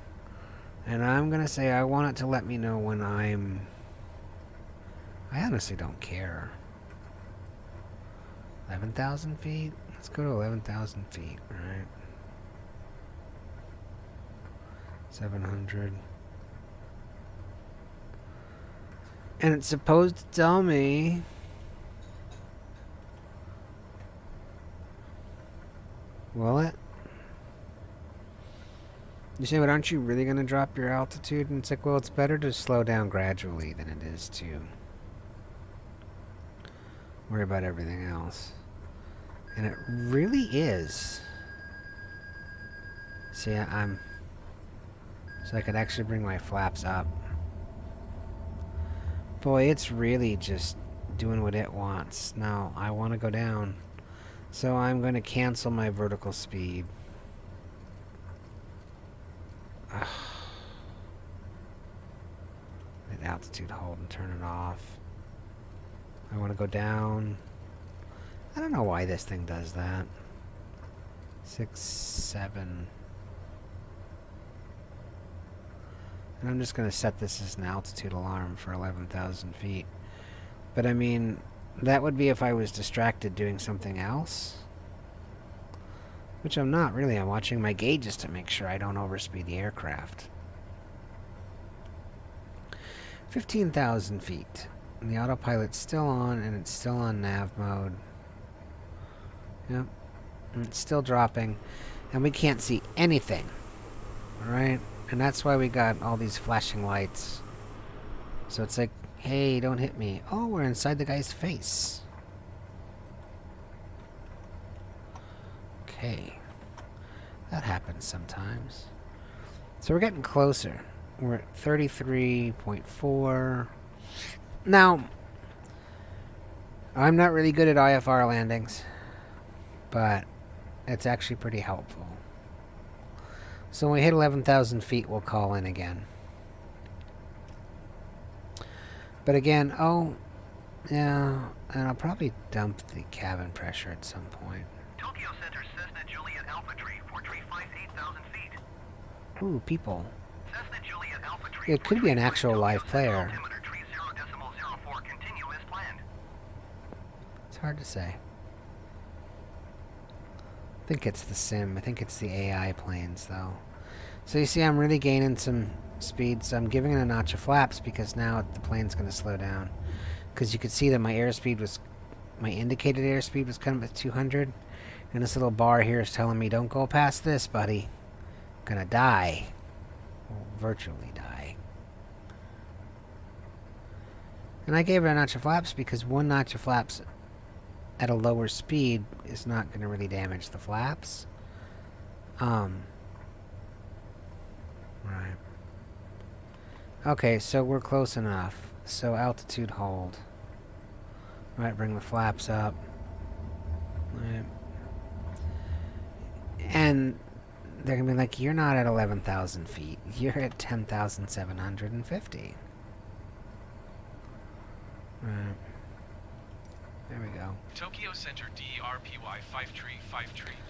And I'm going to say I want it to let me know when I'm... I honestly don't care. 11,000 feet? Let's go to 11,000 feet, right? 700. And it's supposed to tell me... Will it? You say, but aren't you really going to drop your altitude? And it's like, well, it's better to slow down gradually than it is to worry about everything else. And it really is. See, I'm... So I could actually bring my flaps up. Boy, it's really just doing what it wants. Now, I want to go down. So I'm going to cancel my vertical speed. Ugh. Hit altitude hold and turn it off. I want to go down. I don't know why this thing does that. 6, 7. And I'm just going to set this as an altitude alarm for 11,000 feet. But I mean, that would be if I was distracted doing something else. Which I'm not really. I'm watching my gauges to make sure I don't overspeed the aircraft. 15,000 feet. And the autopilot's still on, and it's still on nav mode. Yep. And it's still dropping. And we can't see anything. Alright? And that's why we got all these flashing lights. So it's like, hey, don't hit me. Oh, we're inside the guy's face. Okay. That happens sometimes. So we're getting closer. We're at 33.4. Now, I'm not really good at IFR landings, but it's actually pretty helpful. So when we hit 11,000 feet, we'll call in again. But again, oh, yeah, and I'll probably dump the cabin pressure at some point. Tokyo Center Cessna Juliet Alpha Tree for tree 58,000 feet. Ooh, people. Cessna Juliet Alpha Tree It could be an actual live Tokyo player. Center altimeter tree 0.04 continue as planned. It's hard to say. I think it's the sim. I think it's the AI planes, though. So you see, I'm really gaining some speed, so I'm giving it a notch of flaps because now the plane's going to slow down. Because you could see that my airspeed was, my indicated airspeed was kind of at 200, and this little bar here is telling me, don't go past this, buddy. Gonna die. Well, virtually die. And I gave it a notch of flaps because one notch of flaps at a lower speed is not going to really damage the flaps. Right. Okay, so we're close enough. So altitude hold. Right, bring the flaps up. Right. And they're going to be like, you're not at 11,000 feet. You're at 10,750. Right. There we go. Tokyo Center DERPY 5 tree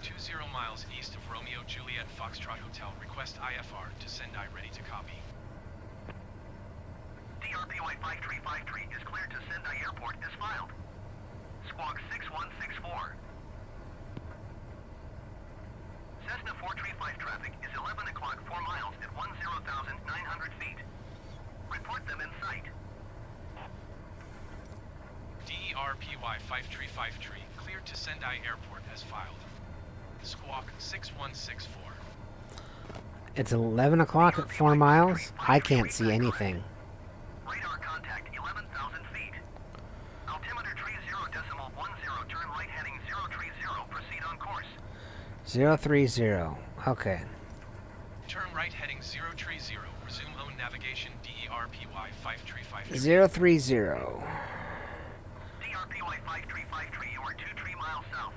20 miles east of Romeo Juliet Foxtrot Hotel. Request IFR to Sendai ready to copy. DRPY 5 tree is cleared to Sendai Airport as filed. Squawk 6164. Cessna 435 traffic is 11 o'clock 4 miles at 10,900 feet. Report them in sight. DERPY 5 tree cleared to Sendai Airport as filed. Squawk 6164. It's 11 o'clock at 4 miles? I can't see anything. Radar contact 11,000 feet. Altimeter tree 0.10, turn right heading 030, proceed on course. 030. Okay. Turn right heading 030. Resume own navigation DERPY 5 tree 030. DRPY 5 tree, you are 2 tree miles south.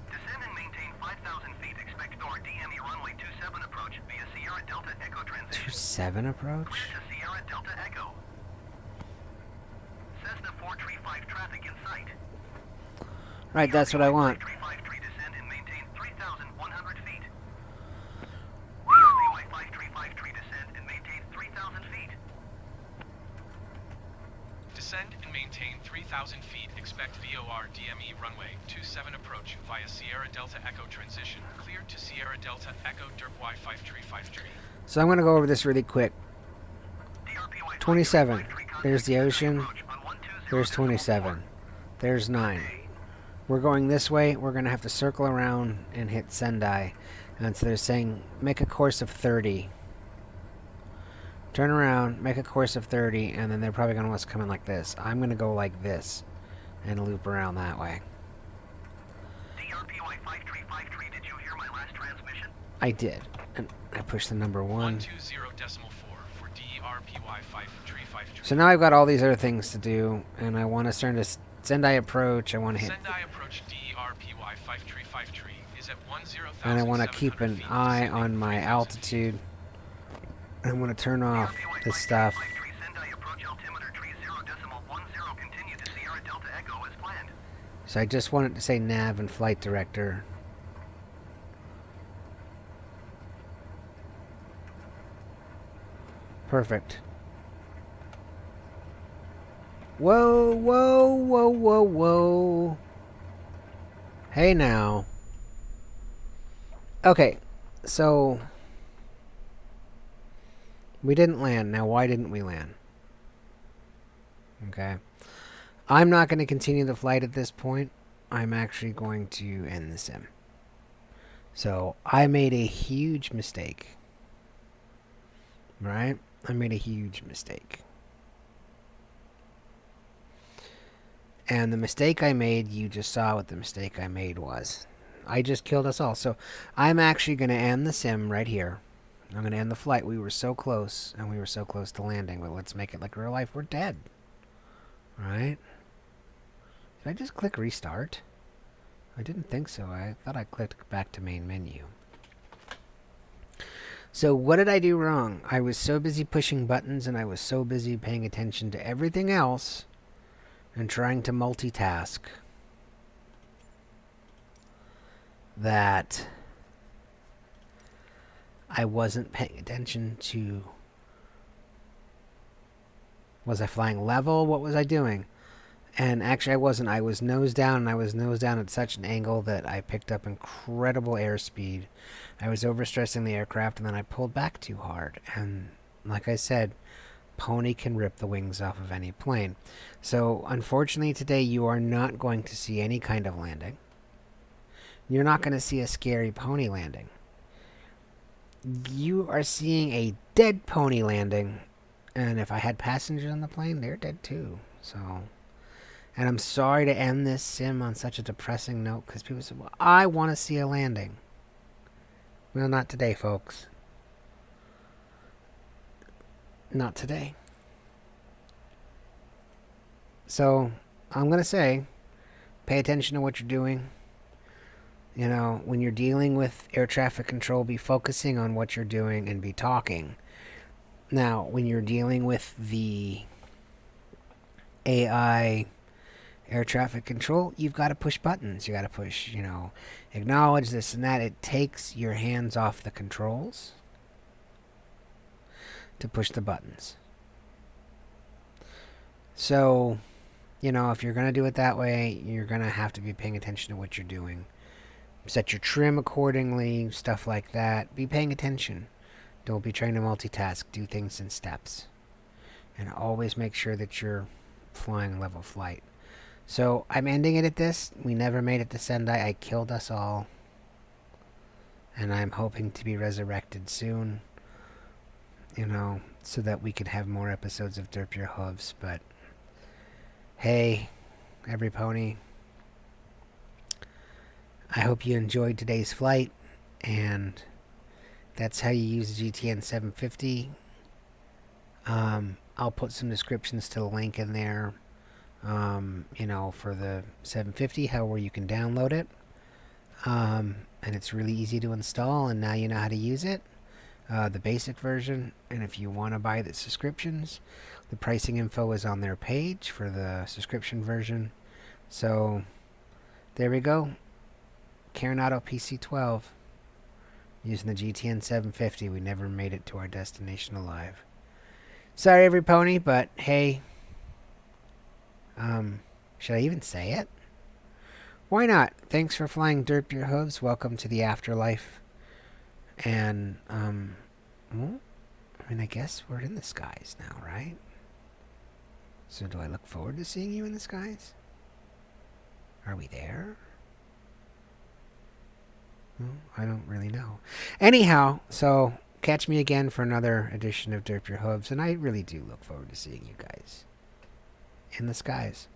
Descend and maintain 5,000 feet. Expect door DME runway 27 approach via Sierra Delta Echo transition. 27 approach? Clear to Sierra Delta Echo. Cessna 435 traffic in sight. Right, that's what I want. 5 tree descend and maintain 3,100 feet. DRPY 5 tree descend and maintain 3,000 feet. Descend and maintain 3,000 feet. Expect VOR DME runway 27 approach via Sierra Delta Echo transition. Cleared to Sierra Delta Echo Derp Y 5 tree. So I'm going to go over this really quick. 27. There's the ocean. There's 27. There's 9. We're going this way. We're going to have to circle around and hit Sendai. And so they're saying, make a course of 30. Turn around, make a course of 30, and then they're probably going to want us to come in like this. I'm going to go like this and loop around that way. DRPY 5 tree, did you hear my last transmission? I did. And I pushed the number 1. 120.4 for DRPY 5 tree. So now I've got all these other things to do, and I want to turn to Sendai approach. I want to hit... Sendai approach DRPY 5 tree is at 10,000. And I want to keep an eye on my altitude. I want to turn off this stuff. So I just want it to say nav and flight director. Perfect. Whoa, whoa, whoa, whoa, whoa. Hey now. Okay, so we didn't land. Now, why didn't we land? Okay. I'm not going to continue the flight at this point. I'm actually going to end the sim. So, I made a huge mistake. Right? I made a huge mistake. And the mistake I made, you just saw what the mistake I made was. I just killed us all. So, I'm actually going to end the sim right here. I'm going to end the flight. We were so close, and we were so close to landing, but let's make it like real life. We're dead. Right? Did I just click restart? I didn't think so. I thought I clicked back to main menu. So what did I do wrong? I was so busy pushing buttons, and I was so busy paying attention to everything else and trying to multitask that I wasn't paying attention to. Was I flying level? What was I doing? And actually, I wasn't. I was nose down, and I was nose down at such an angle that I picked up incredible airspeed. I was overstressing the aircraft, and then I pulled back too hard. And like I said, Pony can rip the wings off of any plane. So, unfortunately, today you are not going to see any kind of landing. You're not going to see a scary pony landing. You are seeing a dead pony landing. And if I had passengers on the plane, they're dead too. So, and I'm sorry to end this sim on such a depressing note because people say, well, I want to see a landing. Well, not today, folks. Not today. So, I'm going to say, pay attention to what you're doing. You know, when you're dealing with air traffic control, be focusing on what you're doing and be talking. Now, when you're dealing with the AI air traffic control, you've got to push buttons. You got to push, acknowledge this and that. It takes your hands off the controls to push the buttons. So, if you're going to do it that way, you're going to have to be paying attention to what you're doing. Set your trim accordingly, stuff like that. Be paying attention. Don't be trying to multitask. Do things in steps. And always make sure that you're flying level flight. So I'm ending it at this. We never made it to Sendai. I killed us all. And I'm hoping to be resurrected soon. So that we can have more episodes of Derp Your Hooves. But hey, every pony. I hope you enjoyed today's flight, and that's how you use the GTN 750. I'll put some descriptions to the link in there, for the 750, where you can download it. And it's really easy to install, and now you know how to use it. The basic version, and if you want to buy the subscriptions, the pricing info is on their page for the subscription version. So, there we go. Carenado PC-12 using the GTN 750. We never made it to our destination alive. Sorry, every pony, but hey, should I even say it? Why not? Thanks for flying Derp Your Hooves. Welcome to the afterlife. And I guess we're in the skies now, right? So do I look forward to seeing you in the skies? Are we there? I don't really know. Anyhow, so catch me again for another edition of Derp Your Hooves, and I really do look forward to seeing you guys in the skies.